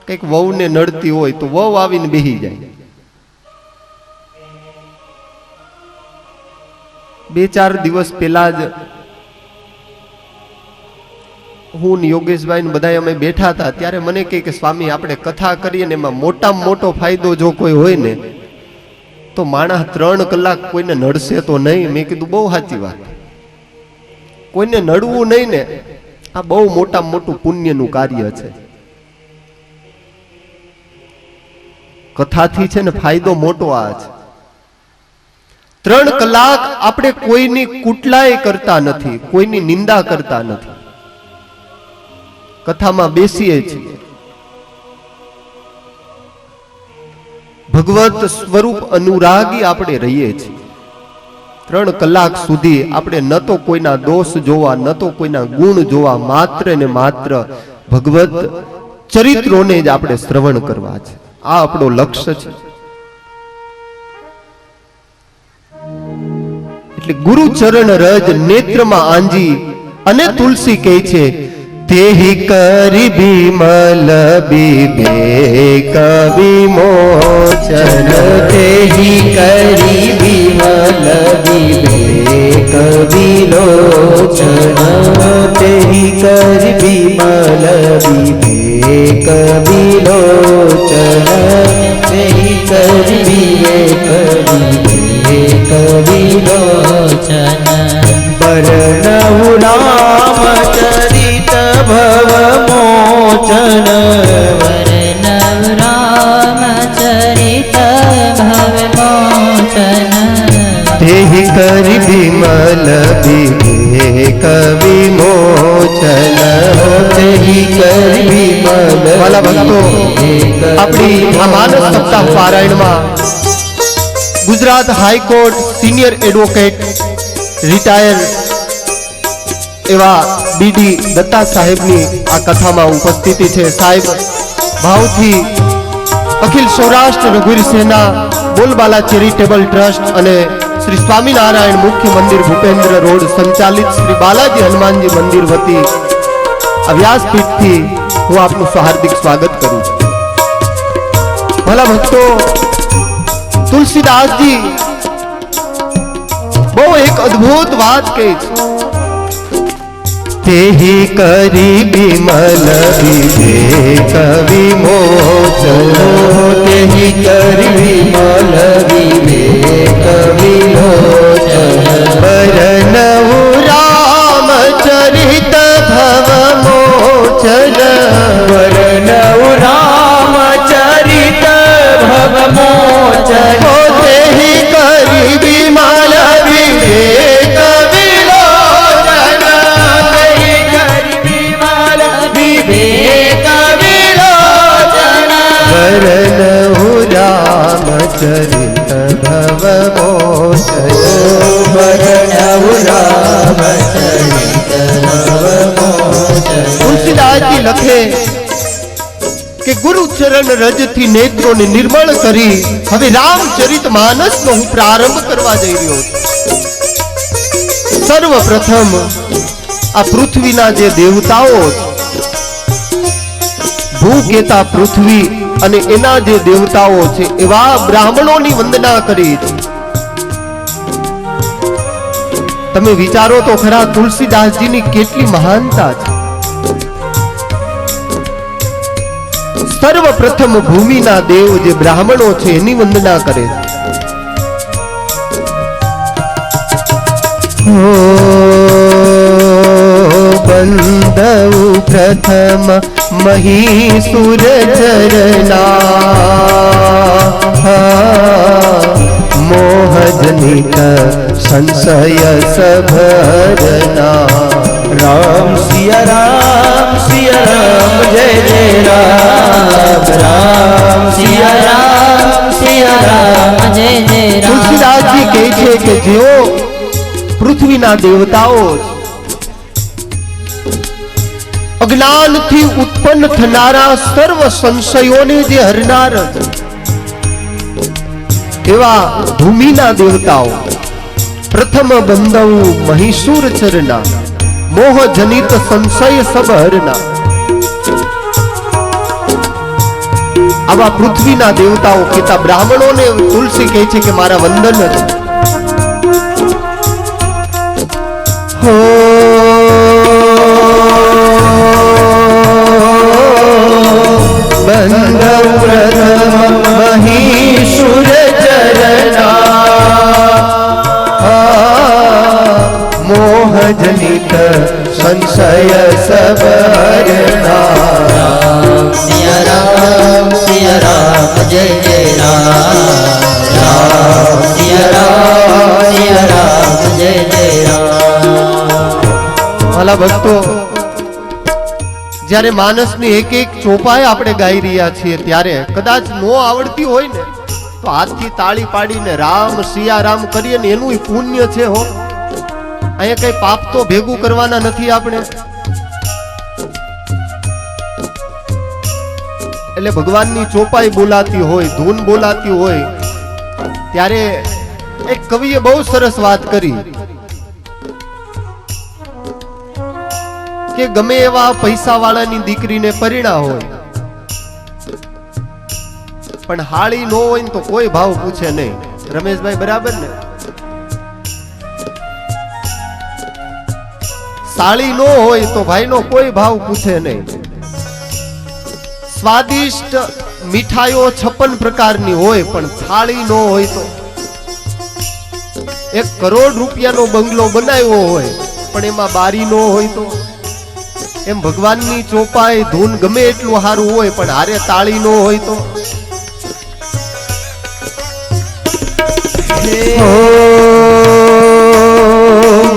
કઈક વહુને નડતી હોય તો વહુ આવીને બેહી જાય. 2-4 દિવસ પહેલા જ હું ને યોગેશભાઈ ને બધા અમે બેઠા હતા, ત્યારે મને કહે કે સ્વામી આપણે કથા કરીએ ને એમાં મોટામાં મોટો ફાયદો જો કોઈ હોય ને તો માણસ 3 કલાક કોઈને નડશે તો નહીં. મેં કીધું બહુ સાચી વાત, કોઈને નડવું નહીં ને આ બહુ મોટામાં મોટું પુણ્યનું કાર્ય છે. કથાથી છે ને ફાયદો મોટો આ છે. 3 કલાક આપણે કોઈની કુટલાઈ કરતા નથી, કોઈની નિંદા કરતા નથી, કથામાં બેસીએ છીએ. ભગવત સ્વરૂપ અનુરાગી આપણે રહીએ છીએ. 3 કલાક સુધી આપણે ન તો કોઈના દોષ જોવા, ન તો કોઈના ગુણ જોવા, માત્ર ને માત્ર ભગવત ચરિત્રોને જ આપણે શ્રવણ કરવા છે. આ આપણો લક્ષ્ય છે. એટલે ગુરુ ચરણ રજ નેત્રમાં આંજી, અને તુલસી કહે છે તેહી કરી વિમલ વિવેક વિમોચન. તેહી કરી વિમલ વિવેક વિલોચન. તેહી કરી વિમલ વિવેક વિલોચન. તેહી કરી વિવેક વિલોચન. બરનૌ રામચરિત ભવ મોચન. વર્ણવ રામચરિત ભવ મોચન. તેહી કરી વિમલ વિવેક વિમોચન. તેહી કરી વિમલ. વાલા ભક્તો, આપણી આ માનસ સપ્તાહ પારાયણમાં Gujarat high court senior advocate retire એવા બીડી દત્તા સાહેબની આ કથામાં ઉપસ્થિતિ છે. સાહેબ ભાવથી અખિલ સૌરાષ્ટ્ર રઘુવીર સેના, બોલબાલા ચેરિટેબલ ટ્રસ્ટ અને શ્રી સ્વામિનારાયણ મુખ્ય મંદિર ભૂપેન્દ્ર રોડ સંચાલિત શ્રી બાલાજી હનુમાનજી મંદિર વતી આ વ્યાસપીઠથી હું આપનું હાર્દિક સ્વાગત કરું છું. ભલા ભક્તો, તુલસીદાસજી બહુ એક અદ્ભુત વાત કહે છે. તેહી કરી વિમલ વિવેક વિમોચન. તેહી કરી વિમલ વિવેક વિલોચન. બરનૌ રામચરિત ભવ મોચન. બરનૌ રામચરિત ભવ મોચન. તેહી કરી વિમલ વિવેક વિલોચન. તેહી કરી વિમલ વિવેક વિલોચન. બરનૌ રામચરિત ભવ મોચન. બરનૌ રામચરિત ભવ મોચન. તુલસીદાસજી લખે કે ગુરુ ચરણ રજથી નેત્રોને નિર્મળ કરી હવે રામચરિત માનસનો હું પ્રારંભ કરવા જઈ રહ્યો છું. સર્વપ્રથમ આ પૃથ્વીના જે દેવતાઓ છે, ભૂ કેતા પૃથ્વી અને એના જે દેવતાઓ છે એવા બ્રાહ્મણોની વંદના કરી છે. તમે વિચારો તો ખરા તુલસીદાસજીની કેટલી મહાનતા છે. સર્વપ્રથમ ભૂમિના દેવ જે બ્રાહ્મણો છે એની વંદના કરે છે. બંધવ પ્રથમ મહીસુર ચરણા મોહજનિત સંશય સભરના. રામ સિયા રામ જય જય રામ. રામ સિયા રામ જય જય રામ. તુલસીદાસજી કહે છે કે જેઓ પૃથ્વીના દેવતાઓ અજ્ઞાનથી ઉત્પન્ન થનારા સર્વ સંશયોને જે હરનાર એવા ભૂમિના દેવતાઓ પ્રથમ બંધવ મહીસુર ચરના મોહ જનિત સંશય સબ હરના. આવા પૃથ્વીના દેવતાઓ કહેતા બ્રાહ્મણોને તુલસી કહે છે કે મારા વંદન છે. બંધવ પ્રથમ મહીસુર ચરણા મોહ જનિત સંશય સબરના. રામ જય જય રામ. રામ જય જય રામ. ભલા ભક્તો, જ્યારે માનસની એક એક ચોપાઈ આપણે ગાઈ રહ્યા છીએ ત્યારે કદાચ નો આવડતી હોય ને તો હાથથી તાળી પાડીને રામ સિયારામ કરીએ ને એનું પુણ્ય છે હો. અહીંયા કઈ પાપ તો ભેગું કરવાના નથી આપણે. એટલે ભગવાનની ચોપાઈ બોલાતી હોય, ધૂન બોલાતી હોય ત્યારે એક કવિએ બહુ સરસ વાત કરી કે ગમે એવા પૈસા વાળાની દીકરીને પરિણા હોય પણ હાળી નો હોય ને તો કોઈ ભાવ પૂછે નહીં. રમેશભાઈ બરાબર ને? સાળી નો હોય તો ભાઈ નો કોઈ ભાવ પૂછે નહીં. સ્વાદિષ્ટ મીઠાઈઓ 56 પ્રકારની હોય પણ થાળી નો હોય તો 1 કરોડ રૂપિયાનો બંગલો બનાવ્યો હોય પણ એમાં બારી નો હોય તો. એમ ભગવાનની ચોપાઈ ધૂન ગમે એટલું સારું હોય પણ હારે તાળી નો હોય તો.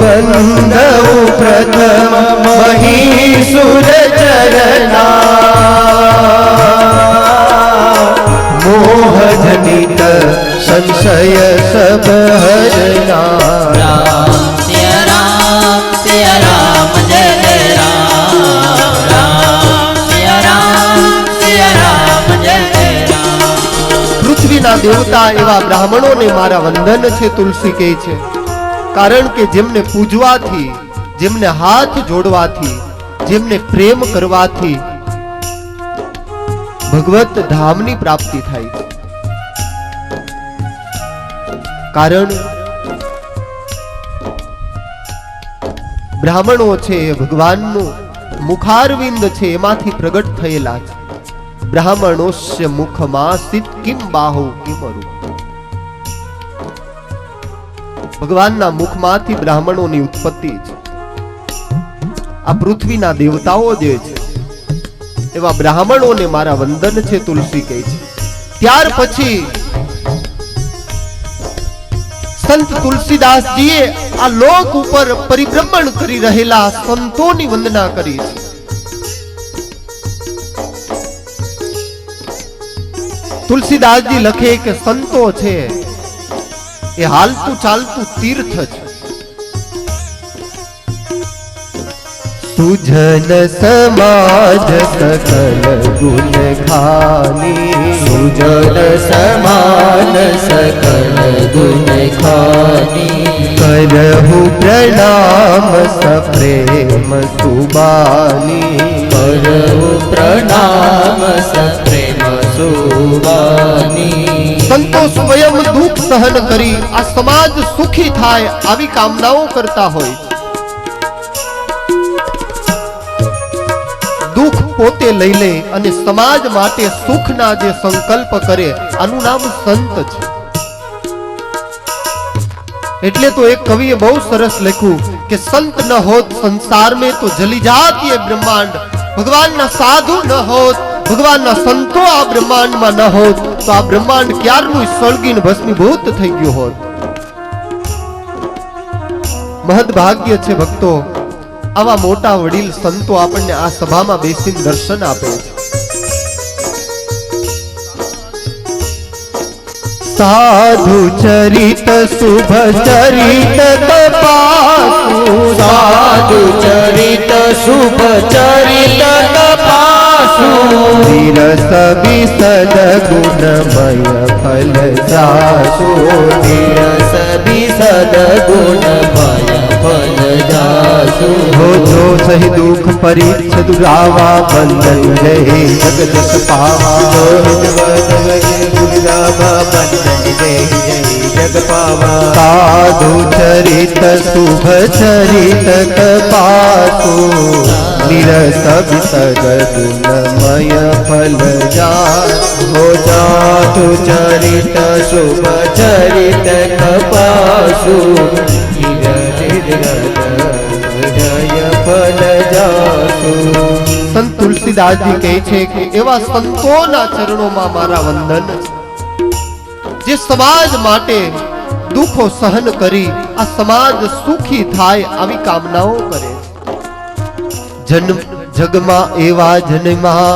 બંધવ પ્રથમ મહીસુર ચરણા મોહ જનિત સંશય સબ હરના. રામ સિયા રામ જય જય રામ. રામ સિયા રામ જય જય રામ. પૃથ્વીના દેવતા એવા બ્રાહ્મણોને મારા વંદન છે તુલસી કહે છે. કારણ કે જેમને પૂજવાથી, જેમને હાથ જોડવાથી, જેમને પ્રેમ કરવાથી ભગવત ધામની પ્રાપ્તિ થાય છે. કારણ બ્રાહ્મણો છે એ ભગવાનનું મુખારવિંદ છે એમાંથી પ્રગટ થયેલા છે. બ્રાહ્મણોસ્ય મુખમાં સ્થિત કિમ બાહુ કિમરુ. ભગવાનના મુખમાંથી બ્રાહ્મણોની ઉત્પત્તિ છે. આ પૃથ્વીના દેવતાઓ જે છે એવા બ્રાહ્મણોને મારા વંદન છે તુલસી કહે છે. ત્યાર પછી સંત તુલસીદાસજીએ આ લોક ઉપર પરિભ્રમણ કરી રહેલા સંતોની વંદના કરી છે. તુલસીદાસજી લખે કે સંતો છે એ હાલતું ચાલતું તીર્થ છે. સુજન સમાજ સકલ ગુણ ખાની. સુજન સમાન સકલ ગુણ ખાની કરહુ પ્રણામ સપ્રેમ સુબાની કરવું પ્રણામ સપ્રેમ સુબાની સંતો સ્વયં દુઃખ સહન કરી આ સમાજ સુખી થાય આવી કામનાઓ કરતા હોય. દુઃખ પોતે લઈ લે અને સમાજ માટે સુખના જે સંકલ્પ કરે આનું નામ સંત છે. એટલે તો એક કવિએ બહુ સરસ લખ્યું કે સંત ન હોત સંસાર में तो जली जात ये ब्रह्मांड. ભગવાનના સાધુ ન હોત, ભગવાનના સંતો આ બ્રહ્માંડમાં ન હોત તો આ બ્રહ્માંડ ક્યારનું સળગીને ભસ્મીભૂત થઈ ગયું હોત. મહદ ભાગ્ય છે ભક્તો, આવા મોટા વડીલ સંતો આપણને આ સભામાં બેસીને દર્શન આપે છે. સાધુ ચરિત શુભ ચરિત તપાસુ સાધુ ચરિત શુભ ચરિત તપાસુ વિરસ વિસદ ગુણમય ફલ જાસુ વિરસ વિસદ ગુણમય ફલ જાસુ हो जो सही दुख परीक्ष दुरावा बंधन जय जगदश पावा साधु चरित शुभ चरित तपासु निरस विसद गुणमय फल जासु हो साधु चरित शुभ चरित तपासु फल जासु. संत तुलसीदास जी કહે છે કે એવા સંતોના ચરણોમાં મારા વંદન છે જે સમાજ માટે દુઃખો સહન કરી આ સમાજ સુખી થાય આવી કામનાઓ કરે. જન્મ જગમાં એવા જન્મા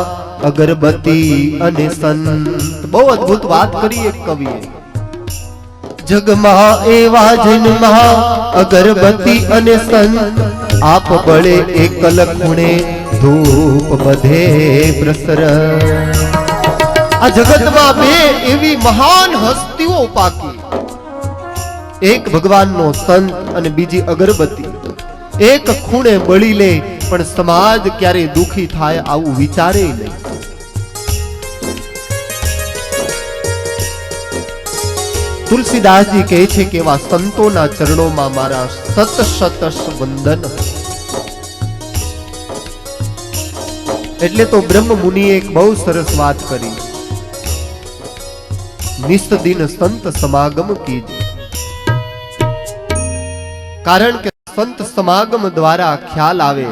અગરબત્તી અને સંત. બહુ અદ્ભુત વાત કરી એક કવિએ. જગમાં એવા જન્મા અગરબત્તી અને સંત આપ બળે એકલ ખૂણે ધૂપ બધે પ્રસર. આ જગતમાં બે એવી મહાન હસ્તીઓ પાકી, એક ભગવાનનો સંત અને બીજી અગરબત્તી. એક ખૂણે બળી લે પણ સમાજ ક્યારે દુખી થાય આવું વિચારે નહીં. તુલસીદાસજી કહે છે કે એવા સંતોના ચરણોમાં મારા સત શત વંદન. એટલે તો બ્રહ્મ મુનિએ એક બહુ સરસ વાત કરી, નિસ્તદિન સંત સમાગમ કીજે. કારણ કે સંત સમાગમ દ્વારા ખ્યાલ આવે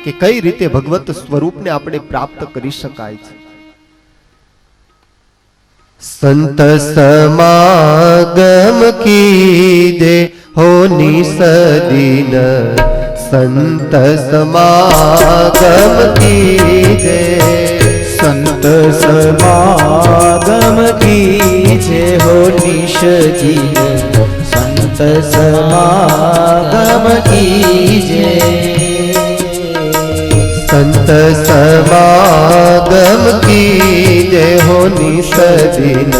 કે કઈ રીતે ભગવત સ્વરૂપને આપણે પ્રાપ્ત કરી શકાય છે. संत समागम कीजे हो निसदीन संत समागम कीजे. संत समागम कीजे हो निषदीन संत समागम कीजे. संत समागम कीजे हो निसदीन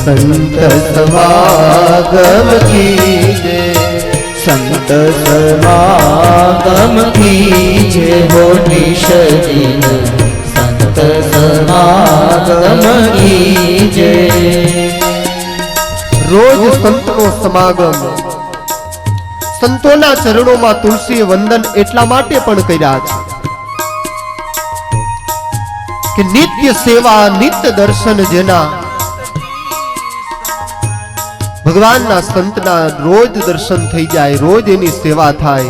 संत समागम कीजे. संत समागम कीजे हो निषदीन संत समागम कीजे. रोज संतनो समागम. संतोना चरणों में तुलसी वंदन एटला माटे पण कर्या छे कि नित्य सेवा नित्य दर्शन जेना भगवान ना संत ना रोज दर्शन थई जाए, रोज एनी सेवा थाय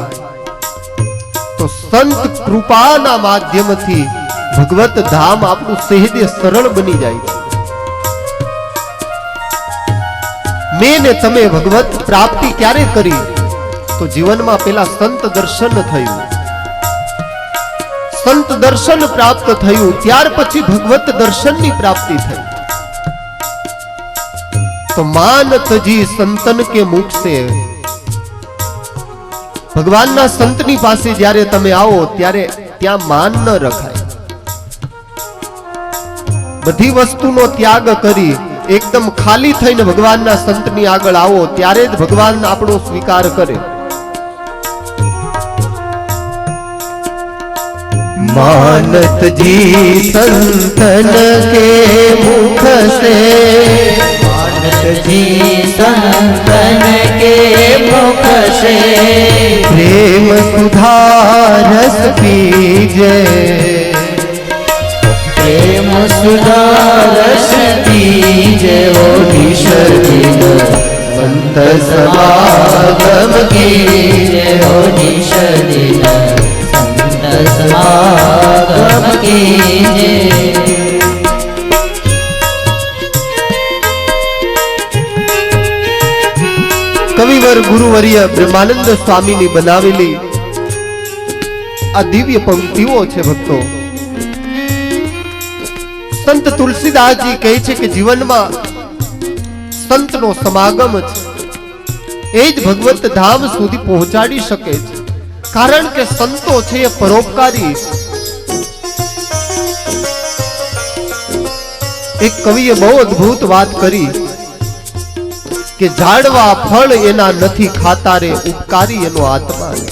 तो संत कृपा ना माध्यम थी भगवत धाम आपनु सहजे सरल बनी जाए. मैंने तमे भगवत प्राप्ति क्यारे करी तो जीवन में पेला संत दर्शन थयुं. संत दर्शन प्राप्त थयुं त्यार पछी भगवत दर्शन नी प्राप्ति थई. तो मान तजी संतन के मुख से भगवान ना संतनी पासे ज्यारे तमे आओ त्यारे त्या मान न रखाय. बधी वस्तुनो त्याग करी એકદમ ખાલી થઈને ભગવાનના સંતની આગળ આવો ત્યારે જ ભગવાન આપણો સ્વીકાર કરે. मानत जी संतन के मुख से, मानत जी संतन के मुख से, प्रेम सुधारस पीजे, प्रेम सुधारस पीजे ओ निषदिन संत समागम कीजे ओ निषदिन संत समागम कीजे. કવિવર ગુરુવર્ય બ્રહ્માનંદ સ્વામીની બનાવેલી આ દિવ્ય પંક્તિઓ છે ભક્તો. સંત તુલસીદાસજી કહે છે કે જીવનમાં સંતનો સમાગમ છે એ જ ભગવત ધામ સુધી પહોંચાડી શકે છે. કારણ કે સંતો છે એ પરોપકારી છે. એક કવિએ બહુ અદ્ભુત વાત કરી કે ઝાડવા ફળ એના નથી ખાતા રે, ઉપકારી એનો આત્મા રે.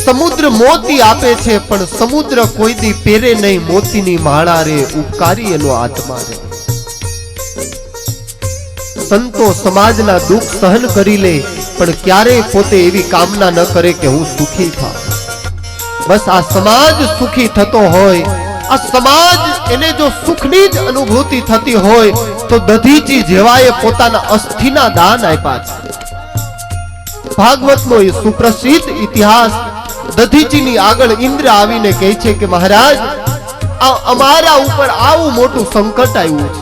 સમુદ્ર મોતી આપે છે પણ સમુદ્ર કોઈ દી પહેરે નહીં મોતીની માળા રે, ઉપકારી એનો આત્મા રે. સંતો સમાજના દુઃખ સહન કરી લે પણ ક્યારેય પોતે એવી કામના ન કરે કે હું સુખી થાઉં. બસ આ સમાજ સુખી થતો હોય, આ સમાજ એને જો સુખની જ અનુભૂતિ થતી હોય તો દધીચી જેવાએ પોતાના અસ્થિના દાન આપ્યા છે. ભાગવતનો એ સુપ્રસિદ્ધ ઇતિહાસ. દધીચીની આગળ ઇન્દ્ર આવીને કહે છે કે મહારાજ અમારા ઉપર આવું મોટું સંકટ આવ્યું છે.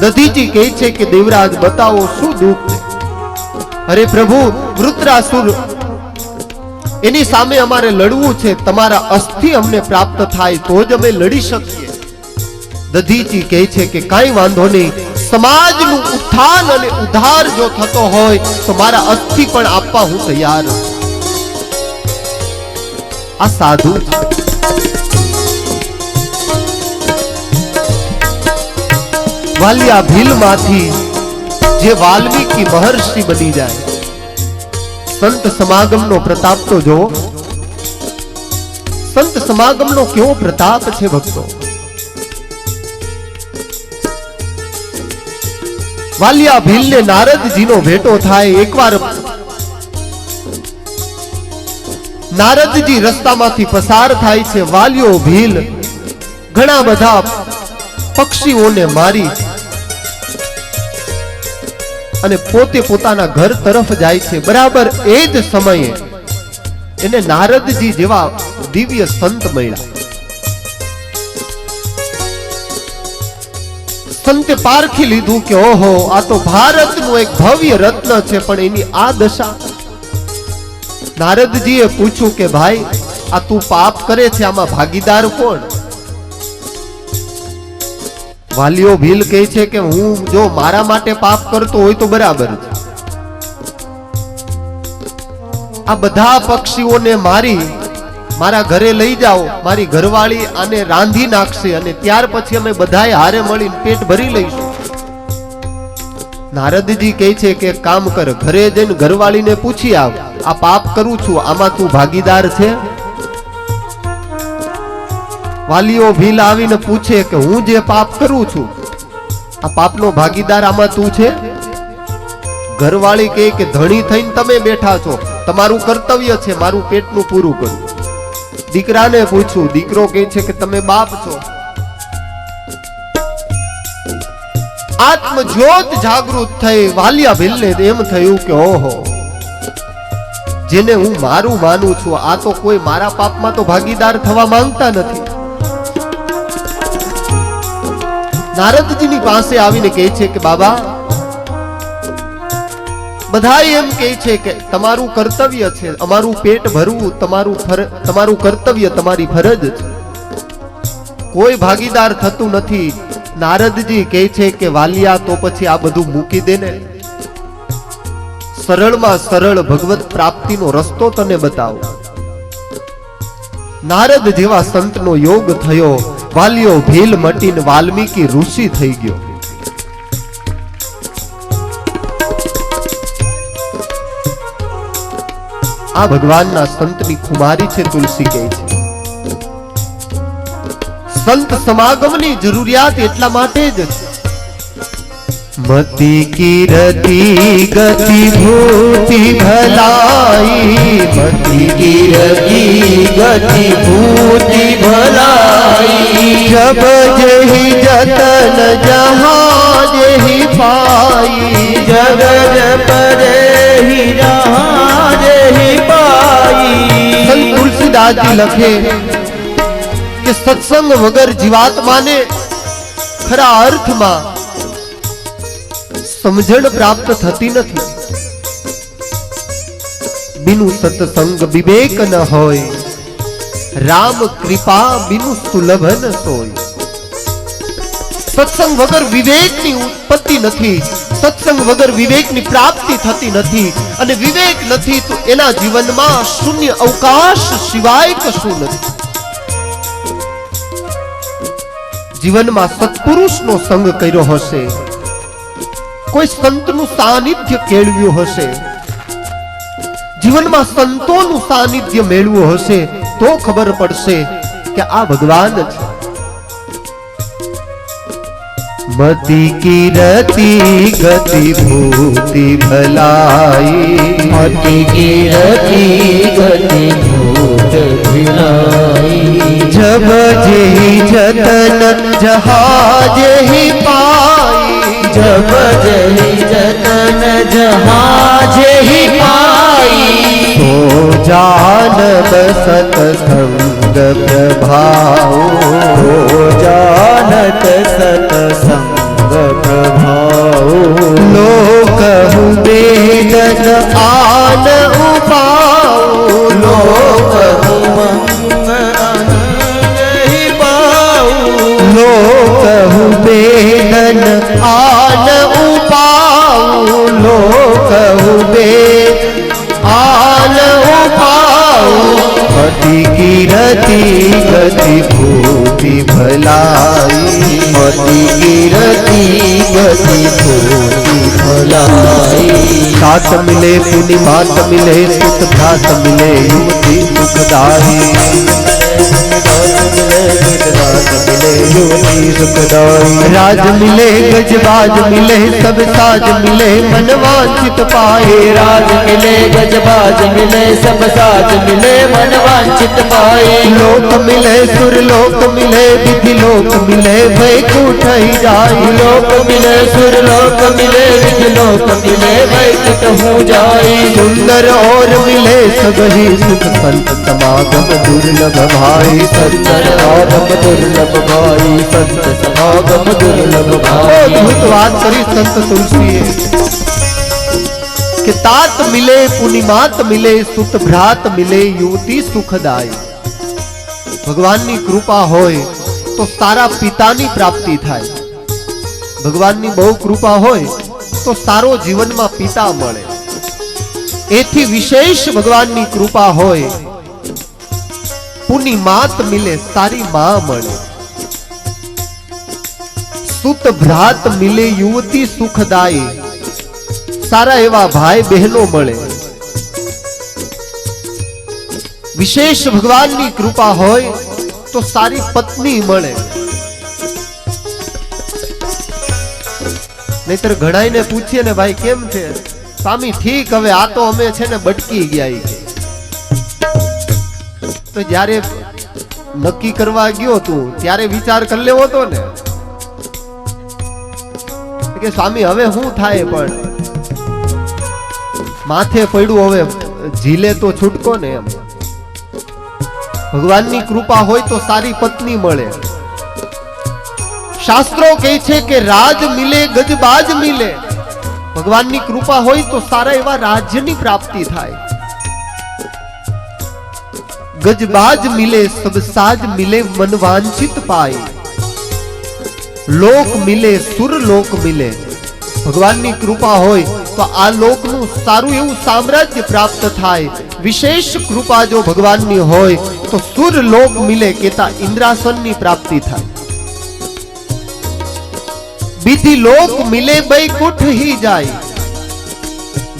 દધીચી કહે છે કે દેવરાજ બતાવો શું દુઃખ છે. અરે પ્રભુ, વૃત્રાસુર એની સામે અમારે લડવું છે, તમારા અસ્થિ અમને પ્રાપ્ત થાય તો જ અમે લડી શકીએ. દધીચી કહે છે કે કાંઈ વાંધો નહીં, સમાજનું ઉત્થાન અને ઉદ્ધાર જો થતો હોય તો મારા અસ્થિ પણ આપવા હું તૈયાર છું. આ સાધુ છે. વાલિયા ભીલમાંથી જે વાલ્મીકી મહર્ષિ બની જાય. સંત સમાગમનો પ્રતાપ તો જો, સંત સમાગમનો કેવો પ્રતાપ છે ભક્તો. વાલિયા ભીલને નારદજીનો ભેટો થાય. એકવાર નારદજી રસ્તામાંથી પસાર થાય છે. વાલિયો ભીલ ઘણા બધા પક્ષીઓને મારી અને પોતે પોતાના ઘર તરફ જાય છે. બરાબર એ જ સમયે એને નારદજી જેવા દિવ્ય સંત મળ્યા. સંતે પારખી લીધું કે ઓહો, આ તો ભારતનું એક ભવ્ય રત્ન છે પણ એની આ દશા. નારદજીએ પૂછ્યું કે ભાઈ, આ તું પાપ કરે છે, આમાં ભાગીદાર કોણ? વાલિયો ભીલ કહે છે કે હું જો મારા માટે પાપ કરતો હોય તો બરાબર છે. આ બધા પક્ષીઓને મારી મારા ઘરે લઈ જાઓ, મારી ઘરવાળી આને રાંધી નાખશે અને ત્યાર પછી અમે બધાએ હારે મળીને પેટ ભરી લઈશું. નારદજી કહે છે કે કામ કર, ઘરે જઈને ઘરવાળીને પૂછી આવ, આ પાપ કરું છું, આમાં તું ભાગીદાર છે? વાલિયો ભીલ આવીને પૂછે કે હું જે પાપ કરું છું, આ પાપનો ભાગીદાર આમાં તું છે? ઘરવાળી કહે કે ધણી થઈને તમે બેઠા છો, તમારું કર્તવ્ય છે મારું પેટનું પૂરું કરવું. દીકરાને પૂછ્યું, દીકરો કહે છે કે તમે બાપ છો. આત્મજ્યોત જાગૃત થઈ. વાલિયા ભીલને એમ થયું કે ઓહો, જેને હું મારું માનું છું આ તો કોઈ મારા પાપમાં તો ભાગીદાર થવા માંગતા નથી. નારદજીની પાસે આવીને કહે છે કે બાબા, બધા એમ કહે છે કે તમારું કર્તવ્ય છે, અમારું પેટ ભરવું તમારું કર્તવ્ય, તમારી ફરજ છે, કોઈ ભાગીદાર થતું નથી. નારદજી કહે છે કે વાલિયા, તો પછી આ બધું મૂકી દે ને, સરળમાં સરળ ભગવત પ્રાપ્તિનો રસ્તો તને બતાવો. નારદ જેવા સંતનો યોગ થયો. વાલિયો ભીલ મટીને વાલ્મીકી ઋષિ થઈ ગયો. આ ભગવાનના સંતની કુમારી છે તુલસી કહે છે. સંત સમાગમની જરૂરિયાત એટલા માટે જ છે. मति कीरति गति भूति भलाई, मति कीरति गति भूति भलाई, जब जही जतन जहाँ जही पाई, जगत परे ही जहाँ जही पाई. સંત તુલસીદાસજી લખે કે સત્સંગ વગર જીવાત્માને ખરા અર્થમાં સમજણ પ્રાપ્ત થતી નથી. બિનુ સત્સંગ વિવેક ન હોય, રામ કૃપા બિનુ સુલભ ન સોય. સત્સંગ વગર વિવેકની ઉત્પત્તિ નથી, સત્સંગ વગર વિવેકની પ્રાપ્તિ થતી નથી, અને વિવેક નથી તો એના જીવનમાં શૂન્ય અવકાશ સિવાય કશું નથી. જીવનમાં સત્પુરુષનો સંગ કર્યો હશે, કોઈ સંતનું સાનિધ્ય કેળવ્યું હશે, જીવનમાં સંતોનું સાનિધ્ય મેળવ્યું હશે તો ખબર પડશે કે આ ભગવાન છે. मति कीरति गति भूति भलाई, मति कीरति गति भूति भलाई, जब जेहि जतन जहाँ जेहि पाई, जब जेहि जतन जहाँ जेहि पाई, तो जानब सत्संग प्रभाव, तो जानत सत्संग प्रभाव, लोक वेदन आन उपाओ, लोक ही पाओ, लोक वेदन आन उपाओ, लोक वेद आन उपाओ, मति कीरति गति भूति भलाई, मति कीरति गति भूति भलाई, साथ मिले पुनि मात मिले, सुत भ्रात मिले, युवती सुखदाई, युवती सुखदाई, राज मिले गजबाज मिले, सब साज मिले, मन वांछित पाए, राज मिले गजबाज मिले, सब साज मिले, मन वांछित पाए, लोक मिले सुर लोक मिले, विधि लोक मिले, वैकुंठ ही जाई, लोक मिले सुर लोक मिले, विधि लोक मिले, वैकुंठ हो जाई, सुंदर और मिले सब ही सुख, संत समागम दुर्लभ भाई, संत समागम दुर्लभ भाई, संत समागम दुर्लभ भाई. અદ્ભુત વાત કરી સંત તુલસીએ કે तात मिले पुनि मात मिले, सुत भ्रात मिले, युवती सुखदाई. ભગવાનની કૃપા હોય તો સારા પિતાની પ્રાપ્તિ થાય. ભગવાનની બહુ કૃપા હોય તો સારો જીવનમાં પિતા મળે. એથી વિશેષ ભગવાનની કૃપા હોય, પુની માત મિલે, સારી માં મળે, સુત ભ્રાત મિલે, યુવતી સુખદાઈ, સારા એવા ભાઈ બહેનો મળે. વિશેષ ભગવાનની કૃપા હોય તો સારી પત્ની મળે. નહીતર ઘણાઈને પૂછીએ ને ભાઈ કેમ છે, સ્વામી ઠીક, હવે આ તો અમે છે ને બટકી ગયા. તો જ્યારે નક્કી કરવા ગયો તું ત્યારે વિચાર કરી લેવો તો ને કે સ્વામી હવે શું થાય, પણ માથે પડ્યું, હવે ઝીલે તો છૂટકો ને. એમ ભગવાનની કૃપા હોય તો સારી પત્ની મળે. શાસ્ત્રો કહે છે કે રાજ મિલે ગજબાજ મિલે. ભગવાનની કૃપા હોય તો સારા એવા રાજ્યની પ્રાપ્તિ થાય. ગજબાજ મિલે સબ સાજ મિલે, મન વાંછિત પાય, લોક મિલે સુર લોક મિલે. ભગવાનની કૃપા હોય તો આ લોકનું સારું એવું સામ્રાજ્ય પ્રાપ્ત થાય, વિશેષ કૃપા જો ભગવાનની હોય તો સુરલોક મિલે કેતા ઇન્દ્રાસનની પ્રાપ્તિ થાય, બીજી લોક મિલે વૈકુંઠ હી જાય.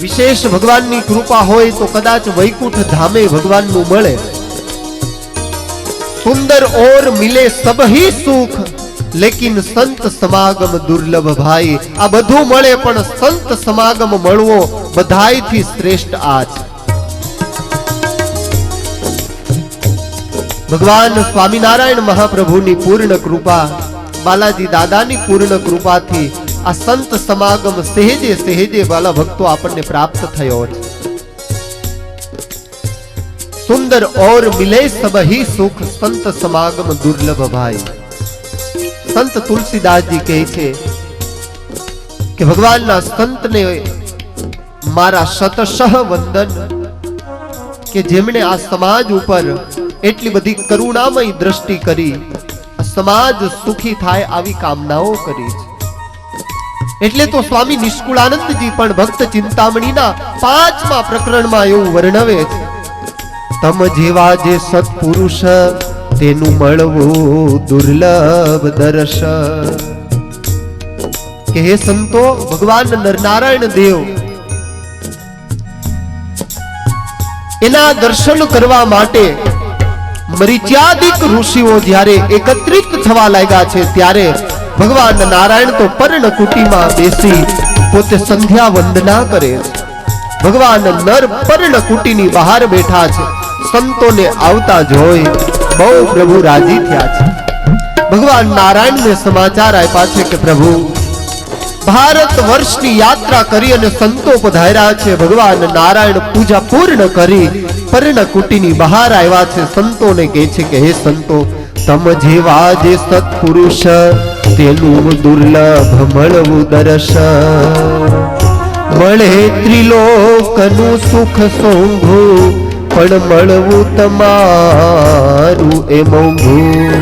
વિશેષ ભગવાનની કૃપા હોય તો કદાચ વૈકુંઠ ધામે ભગવાનનું મળે. સુંદર ઓર મિલે સબ ही સુખ, લેકિન સંત સમાગમ દુર્લભ ભાઈ. આ બધું મળે પણ સંત સમાગમ મળવો બધાયથી શ્રેષ્ઠ આ છે. ભગવાન સ્વામિનારાયણ મહાપ્રભુની પૂર્ણ કૃપા, બાલાજી દાદાની પૂર્ણ કૃપાથી આ સંત સમાગમ સહેજે સહેજે વાલા ભક્તો આપણને પ્રાપ્ત થયો છે. સુંદર ઓર મિલે સબ ही સુખ, સંત સમાગમ દુર્લભ ભાઈ. સંત તુલસીદાસજી કહે છે કે ભગવાનના સંતને મારા શતશઃ વંદન, કે જેમણે આ સમાજ ઉપર એટલી બધી કરુણામય દ્રષ્ટિ કરી, સમાજ સુખી થાય આવી કામનાઓ કરી છે. એટલે તો સ્વામી નિષ્કુળાનંદજી પણ ભક્ત ચિંતામણીના 5મા પ્રકરણમાં એવું વર્ણવે છે, તમ જેવા જે સત્પુરુષ તેનું મળવું દુર્લભ દર્શ. કે હે સંતો, ભગવાન નરનારાયણ દેવ એના દર્શન કરવા માટે મરીચ્યાદિક ઋષિઓ જ્યારે એકત્રિત થવા લાગ્યા છે, ત્યારે ભગવાન નારાયણ તો પર્ણકુટીમાં બેસી પોતે સંધ્યા વંદના કરે છે. ભગવાન નર પર્ણકુટીની બહાર બેઠા છે. સંતોને આવતા જોઈ બહુ પ્રભુ રાજી થયા છે. ભગવાન નારાયણને સમાચાર આપ્યા છે કે પ્રભુ ભારત વર્ષની યાત્રા કરી અને સંતો પધાર્યા છે. ભગવાન નારાયણ પૂજા પૂર્ણ કરી પર્ણકુટીની બહાર આવ્યા છે. સંતોને કહે છે કે હે સંતો, તમ જેવા જે સત્પુરુષ તેનું દુર્લભ મળવું દર્શ. મળે ત્રિલોકનું સુખ સોંઘું, પણ મળવું તમારું એ મોંઘું.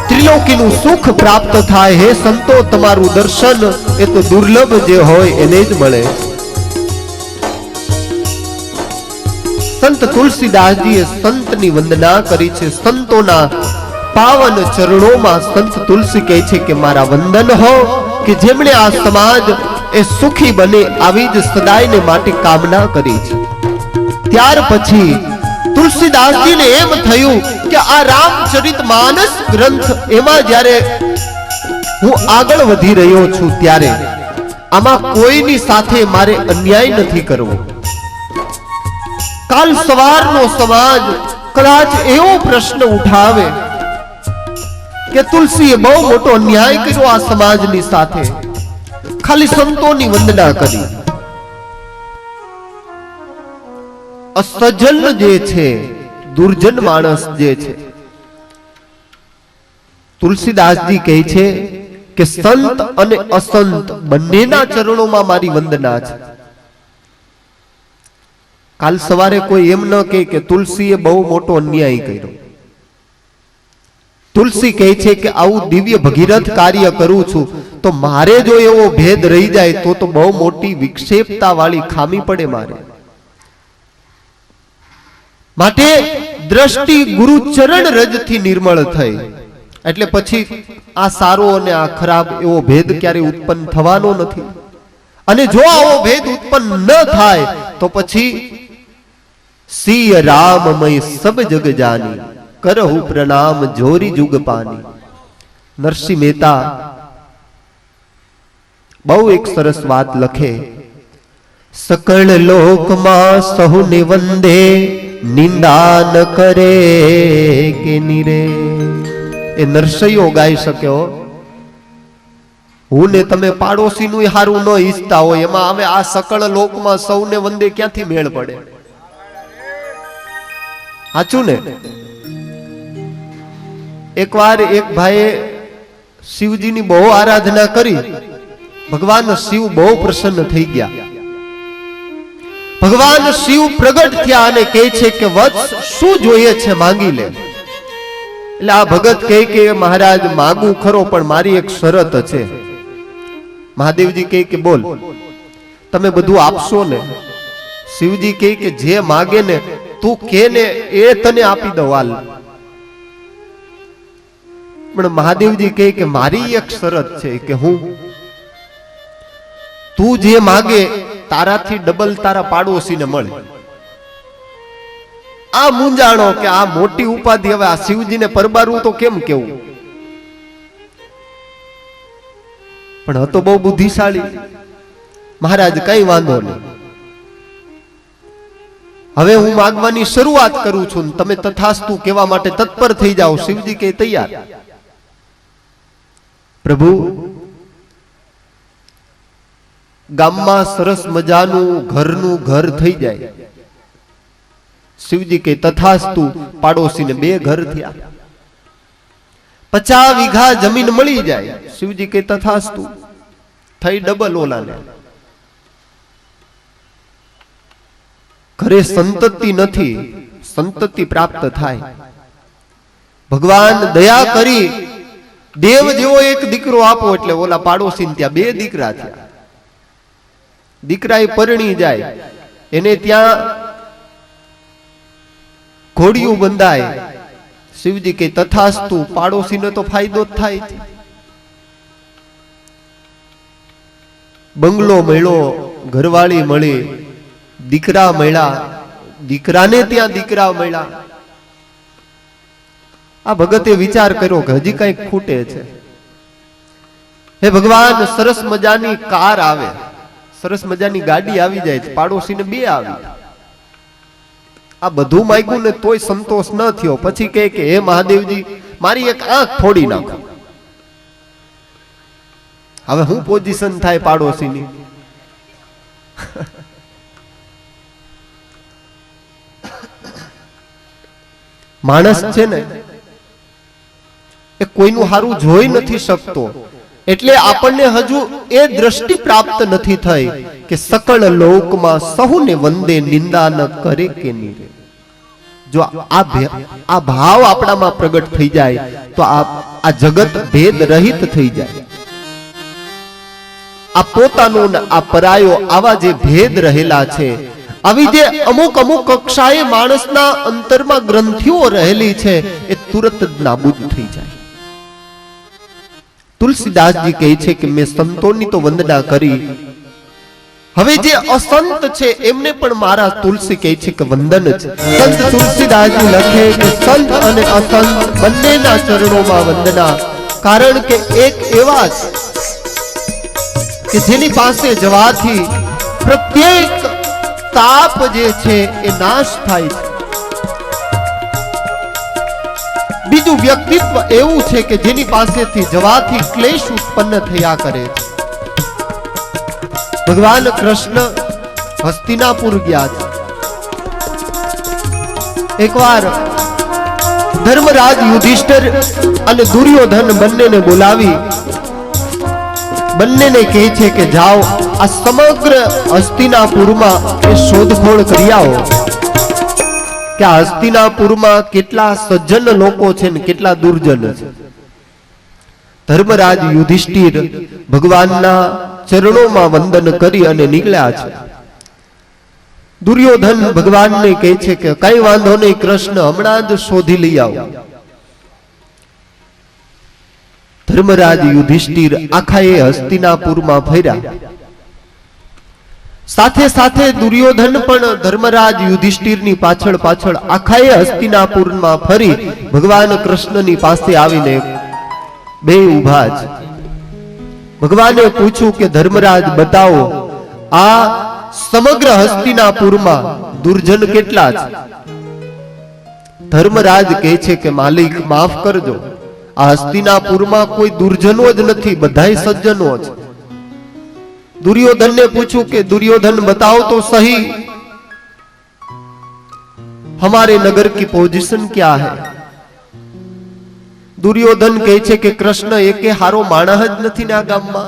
ત્રિલોકીનું સુખ પ્રાપ્ત થાય. હે સંતો, તમારું દર્શન એ તો દુર્લભ જે હોય એને જ મળે. સંત તુલસીદાસજીએ સંતની વંદના કરી છે. સંતોના પાવન ચરણોમાં સંત તુલસી કહે છે કે મારા વંદન હો, કે જેમણે આ સમાજ એ સુખી બને આવી જ સદાયને માટે કામના કરી છે. ત્યાર પછી તુલસીદાસજીને એમ થયું કે આ રામચરિતમાનસ ગ્રંથ એમાં જ્યારે હું આગળ વધી રહ્યો છું ત્યારે આમાં કોઈની સાથે મારે અન્યાય નથી કરવો. કાલ સવારનો સમાજ કદાચ એવો પ્રશ્ન ઉઠાવે કે તુલસીએ બહુ મોટો અન્યાય કર્યો આ સમાજની સાથે, ખાલી સંતોની વંદના કરી. અસજન જે છે, દુર્જન માણસ જે છે, તુલસીદાસજી કહે છે કે સંત અને અસંત બંનેના ચરણોમાં મારી વંદના છે. કાલ સવારે કોઈ એમ ન કહે કે તુલસીએ બહુ મોટો અન્યાય કર્યો. તુલસી કહે છે કે આવું દિવ્ય ભગીરથ કાર્ય કરું છું તો મારે જો એવો ભેદ રહી જાય તો બહુ મોટી વિક્ષેપતા વાળી ખામી પડે મારે. માટે દ્રષ્ટિ ગુરુ ચરણ રજથી નિર્મળ થઈ. એટલે પછી આ સારો અને આ ખરાબ એવો ભેદ ક્યારે ઉત્પન્ન થવાનો નથી. અને જો આવો ભેદ ઉત્પન્ન ન થાય તો પછી સિય રામમય સબ જગ જાની, કરહુ પ્રણામ જોરી જુગ પાની. નરસિંહ મહેતા બહુ એક સરસ વાત લખે, સકળ લોકમાં સહુને વંદે, નિંદા ન કરે કે નિરે. એ નરસૈયો ગાઈ શક્યો. હું ને તમે પાડોશીનું હારું ન ઈચ્છતા હોય, એમાં હવે આ સકળ લોકમાં સૌને વંદે ક્યાંથી મેળ પડે? સાચું ને? એકવાર એક ભાઈએ શિવજીની બહુ આરાધના કરી. ભગવાન શિવ બહુ પ્રસન્ન થઈ ગયા. ભગવાન શિવ પ્રગટ થયા અને કહે છે કે વત્સ શું જોઈએ છે માંગી લે. એટલે આ ભગત કહે કે મહારાજ માંગું ખરો પણ મારી એક શરત છે. મહાદેવજી કહે કે બોલ, તમે બધું આપશો ને? શિવજી કહે કે જે માગે ને તું કે ને એ તને આપી દઉં હાલ. પણ મહાદેવજી કહે કે મારી એક શરત છે કે તું જે માગે તારાથી ડબલ તારા પાડોશીને મળે. આ મૂંઝાણો કે આ મોટી ઉપાધિ હવે આ શિવજીને પરબારવું તો કેમ કેવું. પણ હતો બહુ બુદ્ધિશાળી. મહારાજ કઈ વાંધો નહીં, હવે હું માગવાની શરૂઆત કરું છું, તમે તથાસ્તુ કહેવા માટે તત્પર થઈ જાઓ. શિવજી કે તૈયાર. પ્રભુ ગામમાં સરસ મજાનું ઘરનું ઘર થઈ જાય. શિવજી કે તથાસ્તુ. પાડોશીને 2 ઘર થયા. 50 વીઘા જમીન મળી જાય. શિવજી કે તથાસ્તુ. થઈ ડબલ ઓલાને. ઘરે સંતતિ નથી, સંતતિ પ્રાપ્ત થાય. ભગવાન દયા કરી દેવ જેવો એક દીકરો આપો એટલે ઓલા પાડોશીને ત્યાં 2 દીકરા થયા. દીકરા પરણી જાય, એને ત્યાં ઘોડિયું બંધાય. શિવજી કે તથાસ્તુ. પાડોશીને તો ફાયદો જ થાય છે. બંગલો મળ્યો, ઘરવાળી મળી, દીકરા મળ્યા, દીકરાને ત્યાં દીકરા મળ્યા. આ ભગતે વિચાર કર્યો કે હજી કઈક ખૂટે છે. હે ભગવાન, સરસ મજાની કાર આવે, સરસ મજાની ગાડી આવી જાય, પાડોશીને 2 આવી. આ બધું માંગ્યું ને તોય સંતોષ ન થયો. પછી કહે કે હે મહાદેવજી, મારી એક આંખ ફોડી નાખો. હવે હું પોઝિશન થાય પાડોશીની. માણસ છે ને એ કોઈનું હારું જોઈ નથી શકતો. એટલે આપણને હજુ એ દ્રષ્ટિ પ્રાપ્ત નથી થઈ કે સકળ લોકમાં સહુને વંદે નિંદા ન કરે કે નીરે. જો આ ભાવ આપણામાં પ્રગટ થઈ જાય તો આ જગત ભેદ રહિત થઈ જાય. આ પોતાનો ને આ પરાયો આવા જે ભેદ રહેલા છે, આવી જે અમુક કક્ષાએ માણસના અંતરમાં ગ્રંથિઓ રહેલી છે, એ તુરત જ નાબૂદ થઈ જાય. તુલસીદાસજી કહે છે કે મેં સંતોની તો વંદના કરી, હવે જે અસંત છે એમને પણ મારા તુલસી કહે છે કે વંદન છે. સંત તુલસીદાસજી લખે કે સંત અને અસંત બંનેના ચરણોમાં વંદના. કારણ કે એક એવા કે જેની પાસે જવાથી પ્રત્યેક તાપ જે છે એ નાશ થાય છે. બીજું વ્યક્તિત્વ એવું છે કે જેની પાસેથી જવાથી ક્લેશ ઉત્પન્ન થયા કરે છે. ભગવાન કૃષ્ણ હસ્તિનાપુર ગયા છે. એકવાર ધર્મરાજ યુધિષ્ઠિર અને દુર્યોધન બંનેને બોલાવી બંનેને કહે છે કે જાઓ આ સમગ્ર હસ્તિનાપુરમાં એ શોધખોળ કરી આવો કે આ હસ્તિનાપુરમાં કેટલા સજ્જન લોકો છે ને કેટલા દુર્જન છે. ધર્મરાજ યુધિષ્ઠિર ભગવાનના ચરણોમાં વંદન કરી અને નીકળ્યા છે. દુર્યોધન ભગવાનને કહે છે કે કઈ વાંધો નહીં કૃષ્ણ, હમણાં જ શોધી લઈ આવો. ધર્મરાજ યુધિષ્ઠિર આખા એ હસ્તિનાપુરમાં ફર્યા. સાથે સાથે દુર્યોધન પણ ધર્મરાજ યુધિષ્ઠિરની પાછળ પાછળ આખા એ હસ્તિનાપુરમાં ફરી ભગવાન કૃષ્ણની પાસે આવીને બે ઊભા છે. ભગવાને પૂછ્યું કે ધર્મરાજ બતાવો આ સમગ્ર હસ્તિનાપુરમાં દુર્જન કેટલા છે? ધર્મરાજ કહે છે કે માલિક માફ કરજો, આ હસ્તિનાપુરમાં કોઈ દુર્જનો જ નથી, બધાય સજ્જનો છે. दुर्योधन ने पूछू कि दुर्योधन बताओ तो सही हमारे नगर की पोजीशन क्या है? दुर्योधन कहे छे कि कृष्ण एके हारो माणस ज नथी ना गाममां.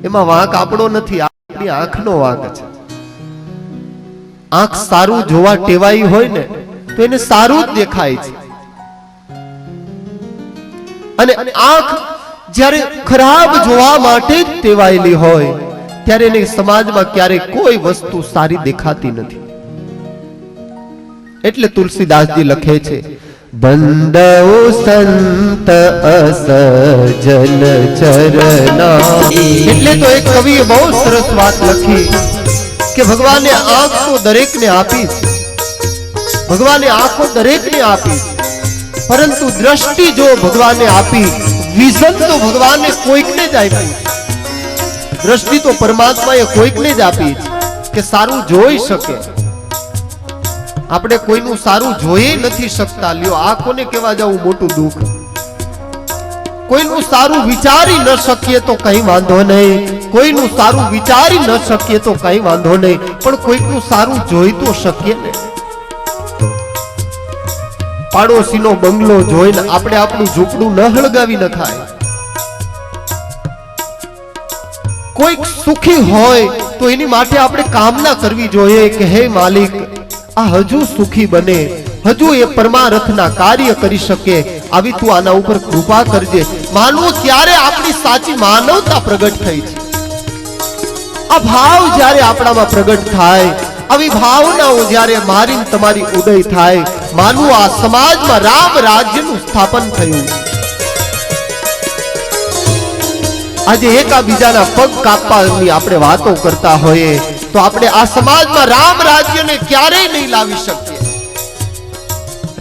एमां वांक आपणो नथी, आपणी आंखनो वांक छे. आंख सारू जोवा टेवाई होय ने तो एने सारू ज देखाय छे, अने आंख જ્યારે ખરાબ જોવા માટે ટેવાયેલી હોય ત્યારે એને સમાજમાં ક્યારેય કોઈ વસ્તુ સારી દેખાતી નથી. એટલે તુલસીદાસજી લખે છે, બંદો સંત અસજન ચરણા. એટલે તો એક કવિએ બહુ સરસ વાત લખી કે ભગવાને આંખ તો દરેકને આપી છે, ભગવાને આંખો દરેકને આપી, પરંતુ દ્રષ્ટિ જો ભગવાને આપી, વિઝન તો ભગવાને કોઈકને જ આપ્યું. દ્રષ્ટિ તો પરમાત્માએ કોઈકને જ આપી કે સારું જોઈ શકે. આપણે કોઈનું સારું જોઈ નથી શકતા. લ્યો આ કોને કહેવા જવું મોટું દુઃખ. કોઈનું સારું વિચારી ન શકીએ તો કઈ વાંધો નહીં, કોઈનું સારું વિચારી ન શકીએ તો કઈ વાંધો નહીં, પણ કોઈકનું સારું જોઈ તો શકીએ ને. પાડોશીનો બંગલો જોઈને આપણે આપણું ઝૂંપડું ન હળગાવી નખાય. કોઈક સુખી હોય તો એની માટે આપણે કામના કરવી જોઈએ કે હે માલિક, આ હજુ સુખી બને, હજુ એ પરમાર્થના કાર્ય કરી શકે, આવી તું આના ઉપર કૃપા કરજે. માનવું ત્યારે આપણી સાચી માનવતા પ્રગટ થઈ છે. આ ભાવ જ્યારે આપણામાં પ્રગટ થાય, આવી ભાવનાઓ જ્યારે મારી તમારી ઉદય થાય, માનવું આ સમાજમાં રામ રાજ્યનું સ્થાપન થયું. આજે એકાબીજાના પગ કાપવાની આપણે વાતો કરતા હોઈએ તો આપણે આ સમાજમાં રામ રાજ્યને ક્યારેય નહીં લાવી શકીએ.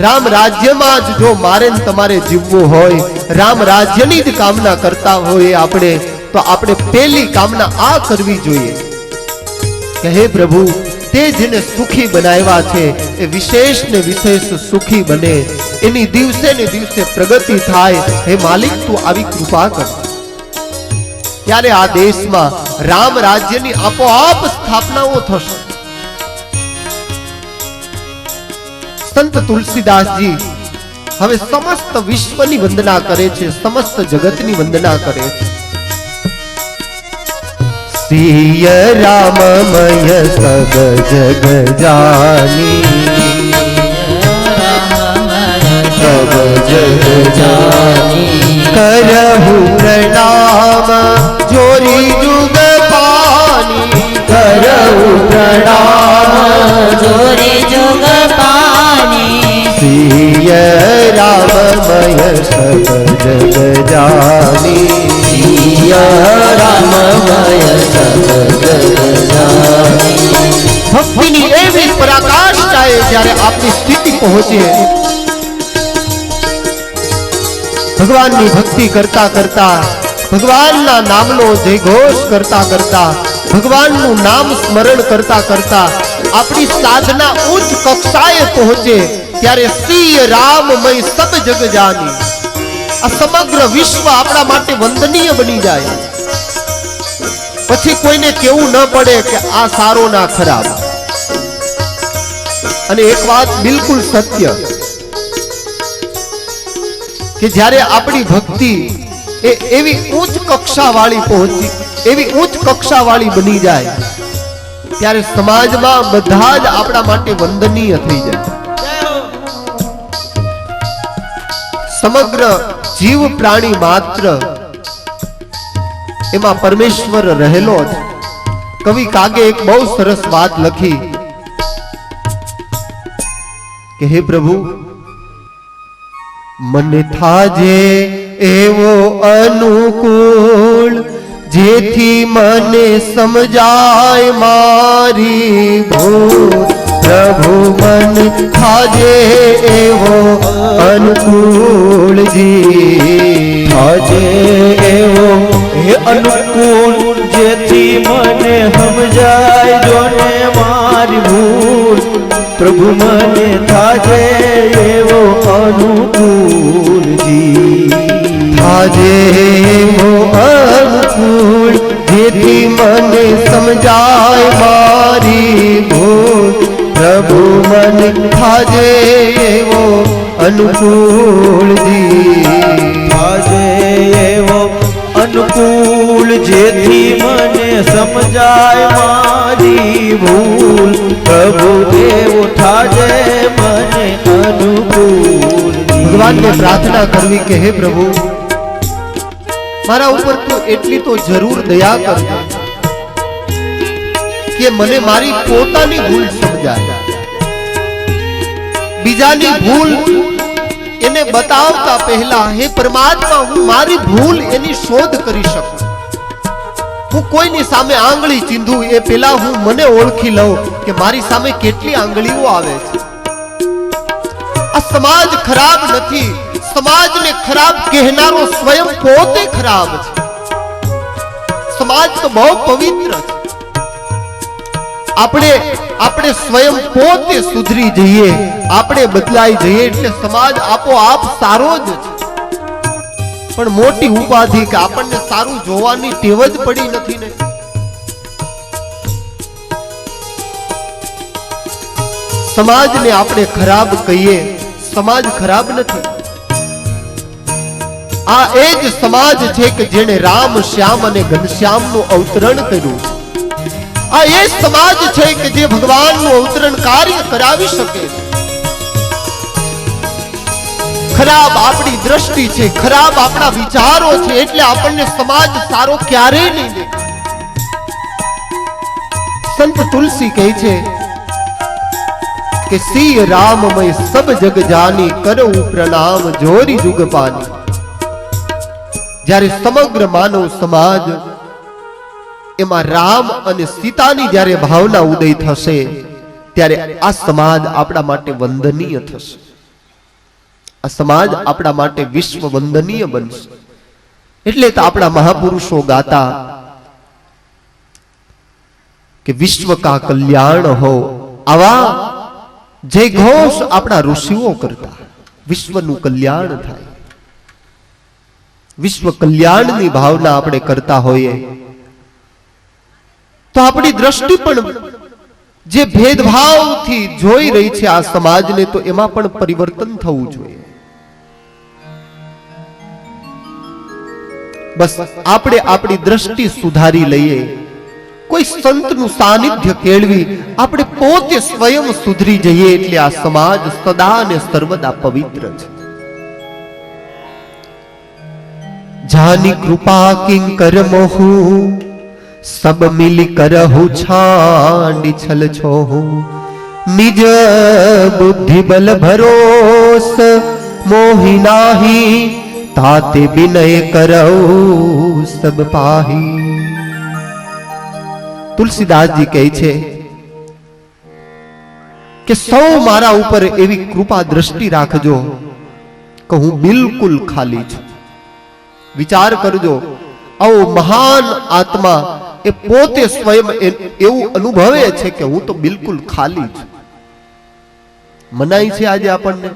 રામ રાજ્યમાં જ જો મારે ને તમારે જીવવું હોય, રામ રાજ્યની જ કામના કરતા હોઈએ આપણે, તો આપણે પહેલી કામના આ કરવી જોઈએ કે હે પ્રભુ, તે જેને સુખી બનાવ્યા છે એ વિશેષ ને વિશેષ સુખી બને, એની દિવસે ને દિવસે પ્રગતિ થાય. હે માલિક, તું આવી કૃપા કર. ત્યારે આ દેશમાં રામ રાજ્યની આપોઆપ સ્થાપનાઓ થશે. સંત તુલસીદાસજી હવે સમસ્ત વિશ્વની વંદના કરે છે, સમસ્ત જગતની વંદના કરે છે. સિય રામમય સબ જગ જાની, સબ જગ જાની. કરહુ પ્રણામ જોરી જુગ પાની, કરહુ પ્રણામ જોરી જુગ પાની. સિય રામમય સબ જગ જાની, સિય રામમય સબ જગ જાની. ભક્તિની એવી પરાકાષ્ઠાએ જ્યારે આપની સ્થિતિ પહોંચે, ભગવાનની ભક્તિ કરતા કરતા, ભગવાનના નામનો જયઘોષ કરતા કરતા, ભગવાનનું નામ સ્મરણ કરતા કરતા આપણી સાધના ઉચ્ચ કક્ષાએ પહોંચે, ત્યારે સિય રામમય સબ જગ જાની, આ સમગ્ર વિશ્વ આપણા માટે વંદનીય બની જાય. પછી કોઈને કેવું ન પડે કે આ સારો ના ખરાબ. અને એક વાત બિલકુલ સત્ય કે જ્યારે આપણી ભક્તિ એ એવી ઉચ્ચ કક્ષા વાળી પહોંચી, એવી ઉચ્ચ કક્ષા વાળી બની જાય, ત્યારે સમાજમાં બધા જ આપણા માટે વંદનીય થઈ જાય. સમગ્ર જીવ પ્રાણી માત્ર એમાં પરમેશ્વર રહેલો છે. કવિ કાગે એક બહુ સરસ વાત લખી કે હે પ્રભુ, મને થાજે એવો અનુકૂળ, જેથી મને સમજાય મારી ભૂલ. પ્રભુ મને થાજે એવો અનુકૂળજી, થાજે એવો હે અનુકૂળ, જેથી મને સમજાય જોને મારી ભૂલ. પ્રભુ મને થાજે એવો અનુકૂળજી, થાજે એવો અનુકૂળ, જેથી મને સમજાય મારી ભૂલ. પ્રભુ મને થાજે એવો અનુકૂળજી, થાજે એવો અનુકૂળ, જેથી મને સમજાય મારી ભૂલ. પ્રભુ દેવ થાજે મને અનુકૂળ. ભગવાનને પ્રાર્થના કરવી કે હે પ્રભુ, મારા ઉપર તું એટલી તો જરૂર દયા કરજે કે મને મારી પોતાની ભૂલ સમજાય, બીજાની ભૂલ એને બતાવતા પહેલા હે પરમાત્મા હું મારી ભૂલ એની શોધ કરી શકું, હું કોઈની સામે આંગળી ચીંધું એ પહેલા હું મને ઓળખી લઉં કે મારી સામે કેટલી આંગળીઓ આવે છે. આ સમાજ ખરાબ નથી, સમાજને ખરાબ કહેનારો સ્વયં પોતે ખરાબ છે. સમાજ તો બહુ પવિત્ર છે. આપણે સ્વયં પોતે સુધરી જઈએ, આપણે બદલાઈ જઈએ એટલે સમાજ આપોઆપ સારો જ છે. પણ મોટી ઉપાધિ કે આપણને સારું જોવાની ટેવ જ પડી નથી ને. સમાજને આપણે ખરાબ કહીએ, સમાજ ખરાબ નથી. આ એ જ સમાજ છે કે જેણે રામ શ્યામ અને ઘનશ્યામનું અવતરણ કર્યું. આ એ સમાજ છે કે જે ભગવાનનું અવતરણ કાર્ય કરાવી શકે. ખરાબ આપણી દ્રષ્ટિ છે, ખરાબ આપણા વિચારો છે, એટલે આપણને સમાજ સારો ક્યારેય નહીં દેખાય. સંત તુલસી કહે છે કે સિય રામમય સબ જગ જાની, કરઉ પ્રણામ જોરી જુગ પાની. જ્યારે સમગ્ર માનવ સમાજ એમાં રામ અને સીતાની જ્યારે ભાવના ઉદય થશે ત્યારે આ સમાજ આપણા માટે વંદનીય થશે. આ સમાજ આપણા માટે વિશ્વ વંદનીય બનશે. એટલે તો આપણા મહાપુરુષો ગાતા કે વિશ્વ કા કલ્યાણ હો, આવા જય ઘોષ આપણા ઋષિઓ કરતા. વિશ્વનું કલ્યાણ થાય, વિશ્વ કલ્યાણની ભાવના આપણે કરતા હોઈએ તો આપણી દ્રષ્ટિ પણ જે ભેદભાવથી જોઈ રહી છે આ સમાજને, તો એમાં પણ પરિવર્તન થવું જોઈએ. બસ આપણે આપણી દ્રષ્ટિ સુધારી લઈએ, કોઈ સંતનું સાનિધ્ય કેળવી આપણે પોતે સ્વયં સુધરી જઈએ એટલે આ સમાજ સદા અને સર્વદા પવિત્ર છે. જાની કૃપા કિંકર મોહુ, સબ મિલી કરહુ છાંડી છલ છોહુ. નિજ બુદ્ધિ બલ ભરોસ મોહી નાહી, તાતે વિનય કરઉ સબ પાહી. તુલસીદાસજી કહે છે કે સૌ મારા ઉપર એવી કૃપા દ્રષ્ટિ રાખજો કે હું બિલકુલ ખાલી છું. વિચાર કરજો, આવો મહાન આત્મા એ પોતે સ્વયં એવું અનુભવે છે કે હું તો બિલકુલ ખાલી છું. મનાઈ છે આજે આપણને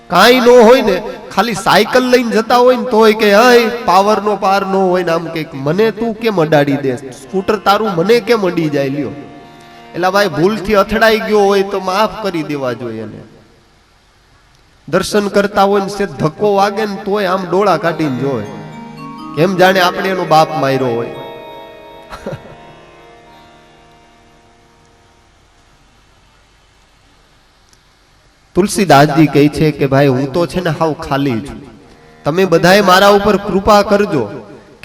કાંઈ ન હોય ને, ખાલી સાયકલ લઈને જતા હોય ને તોય કે હય પાવર નો પાર નો હોય ને આમ કે મને તું કેમ અડાડી દે, સ્કૂટર તારું મને કેમ અડી જાય લ્યો. એટલે ભાઈ ભૂલથી અથડાઈ ગયો હોય તો માફ કરી દેવા જોઈએ એને. દર્શન કરતા હોય ને સે ધક્કો વાગે ને તોય આમ ડોળા કાઢીને જોવે, કેમ જાણે આપણે એનો બાપ માર્યો હોય. તુલસીદાસજી કહે છે કે ભાઈ હું તો છે ને હાવ ખાલી છું, તમે બધાએ મારા ઉપર કૃપા કરજો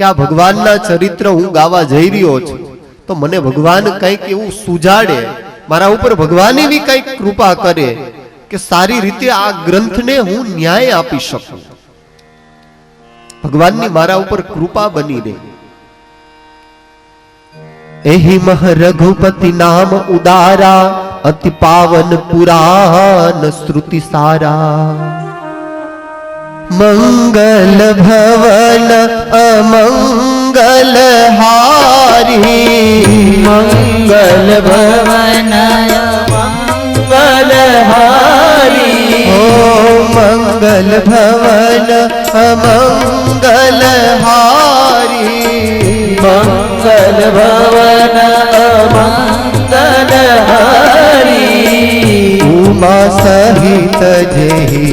કે આ ભગવાનના ચરિત્ર હું ગાવા જઈ રહ્યો છું તો મને ભગવાન કંઈક એવું સુજાડે, મારા ઉપર ભગવાન એવી કંઈક કૃપા કરે કે સારી રીતે આ ગ્રંથને હું ન્યાય આપી શકું. ભગવાનની મારા ઉપર કૃપા બની રહે. એહી મહ રઘુપતિ નામ ઉદારા, અતિ પાવન પુરાણ શ્રુતિ સારા. મંગલ ભવન અમંગલ હારી, મંગલ ભવન મંગલ હારી. ઓ મંગલ ભવન અમંગલ હારી. મંગલ ભવન મંગલ હારી. ઉમા સહિત જેહી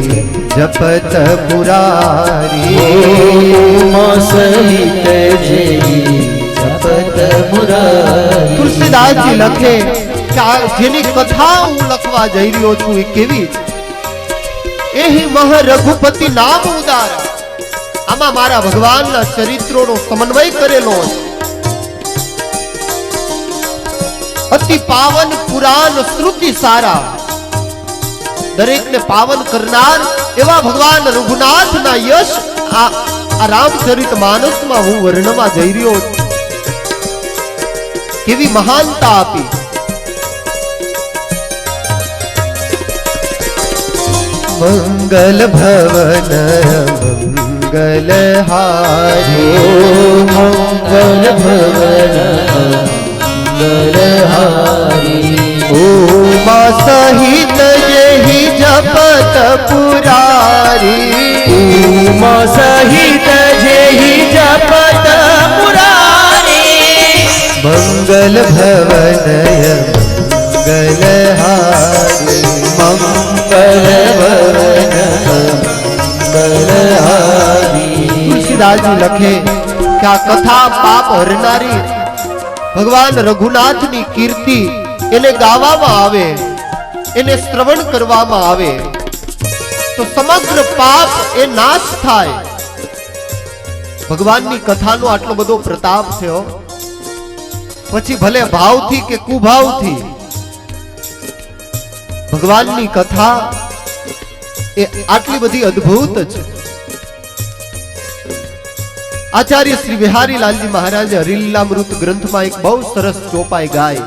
જપત મુરારી. ઉમા સહિત જેહી જપત મુરારી. તુલસીદાસજી લખે કે જેની કથા હું લખવા જઈ રહ્યો છું એ કેવી છે. એહી મહ રઘુપતિ નામ ઉદારા, આમાં મારા ભગવાનના ચરિત્રોનો સમન્વય કરેલો છે. અતિ પાવન પુરાણ શ્રુતિ સારા દરેકને પાવન કરનાર એવા ભગવાન રઘુનાથના યશ આ રામચરિત માનસમાં હું વર્ણવા જઈ રહ્યો છું. કેવી મહાનતા આપી. મંગલ ભવન મંગલ હારી મંગલ ભવન મંગલ હારી ઉમા સહિત જેહી જપત પુરારી ઉમા સહિત જેહી જપત પુરારી મંગલ ભવન મંગલ હારી મંગલ ભવન મંગલ હારી. તુલસીદાસજી લખે કે આ કથા પાપ હરનારી ભગવાન રઘુનાથની કીર્તિ એને ગાવામાં આવે, એને શ્રવણ કરવામાં આવે તો સમગ્ર પાપ એ નાશ થાય. ભગવાનની કથાનો આટલો બધો પ્રતાપ છે હો. પછી ભલે ભાવથી કે કુભાવથી ભગવાનની કથા એ આટલી બધી અદ્ભુત છે. આચાર્ય શ્રી બિહારી લાલજી મહારાજે હરિલીલામૃત ગ્રંથમાં એક બહુ સરસ ચોપાઈ ગાય.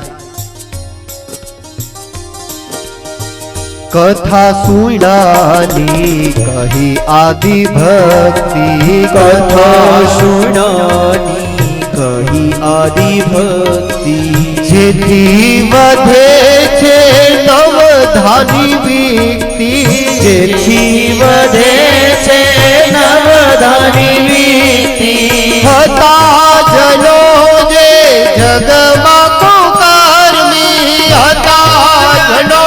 કથા સુણાની કહી આદિ ભક્તિ કથા સુણાની કહી આદિ ભક્તિ જેથી વધે છે નવધાની વિક્તિ જેથી વધે છે નવધાની વિક્તિ હતા જનો જે જગમાં કુકર્મી હતા જનો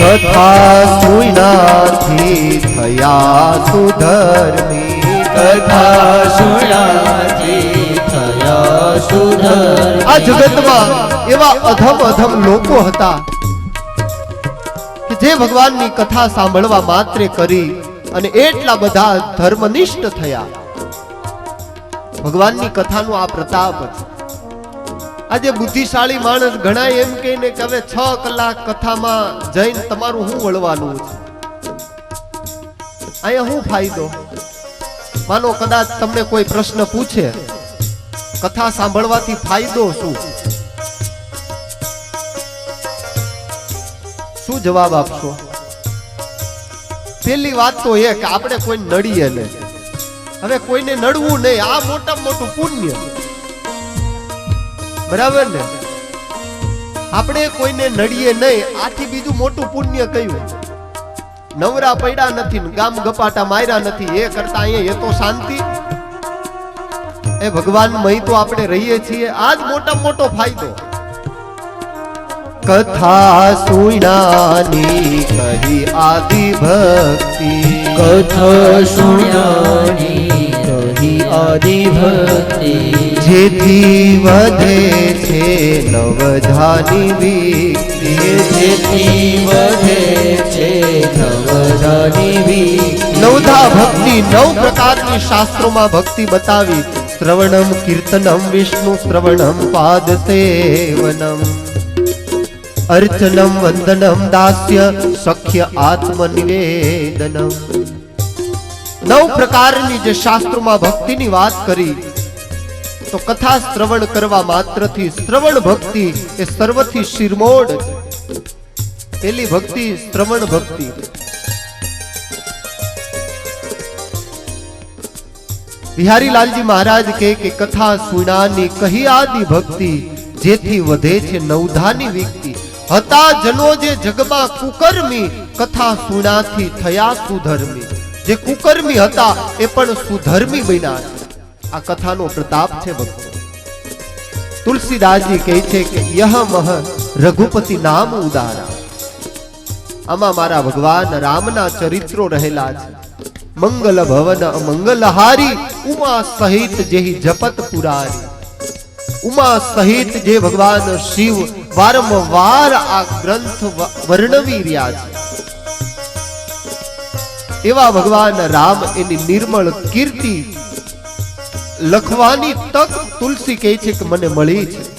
કથા સુણાથી થયા સુધર્મી કથા સુણાથી થયા સુધર. આ જગતમાં એવા અધમ અધમ લોકો હતા કે જે ભગવાનની કથા સાંભળવા માત્રે કરી અને એટલા બધા ધર્મનિષ્ઠ થયા. ભગવાનની કથાનો આ પ્રતાપ છે. આજે બુદ્ધિશાળી માણસ ઘણા એમ કહીને કે હવે 6 કલાક કથામાં જઈને તમારું શું વળવાનું છે, અહીંયા શું ફાયદો? માનો કદાચ તમને કોઈ પ્રશ્ન પૂછે કથા સાંભળવાથી ફાયદો શું, શું જવાબ આપશો? પહેલી વાત તો એ કે આપણે કોઈ નડીએ નહીં. હવે કોઈને નડવું નહીં, આ મોટામાં મોટું પુણ્ય. બરાબર ને? આપણે કોઈને નડીએ નહીં, આથી બીજું મોટું પુણ્ય કયું? નવરા પડ્યા નથી, ગામ ગપાટા માર્યા નથી, એ કરતા અહીંયા એ તો શાંતિ. એ ભગવાન મય તો આપણે રહીએ છીએ, આ જ મોટામાં મોટો ફાયદો. કથા સુણાની કહી આદિ ભક્તિ કથા સુણાની કહી આદિ ભક્તિ જેથી વધે છે નવધાની વિક્તિ જેથી વધે છે નવધાની વિક્તિ. નવધા ભક્તિ 9 પ્રકારની શાસ્ત્રોમાં ભક્તિ બતાવી. શ્રવણમ કીર્તનમ વિષ્ણુ શ્રવણમ પાદ સેવનમ અર્ચનમ વંદનમ દાસ્ય સખ્ય આત્મનિવેદનમ. 9 પ્રકારની જે શાસ્ત્રોમાં ભક્તિની વાત કરી તો કથા શ્રવણ કરવા માત્રથી શ્રવણ ભક્તિ એ સર્વથી શિરમોડ છે. પેલી ભક્તિ શ્રવણ ભક્તિ. બિહારી લાલજી મહારાજ કહે કે કથા સુણાની કહી આદિ ભક્તિ જેથી વધે છે નવધાની વિક્તિ. હતા જનો જે જગમાં કુકર્મી કથા સુણાથી થયા સુધર્મી. જે કુકર્મી હતા એ પણ સુધર્મી બન્યા છે. આ કથાનો પ્રતાપ છે ભક્તો. તુલસીદાસજી કહે છે કે યહ મહ રઘુપતિ નામ ઉદારા. આમાં મારા ભગવાન રામના ચરિત્રો રહેલા છે. મંગલ ભવન મંગલહારી ઉમા સહિત જેહી જપત પુરારી. ઉમા સહિત જે ભગવાન શિવ વારંવાર આ ગ્રંથ વર્ણવી રહ્યા છે. એવા ભગવાન રામ એની નિર્મળ કીર્તિ લખવાની તક તુલસી કહે છે કે મને મળી છે.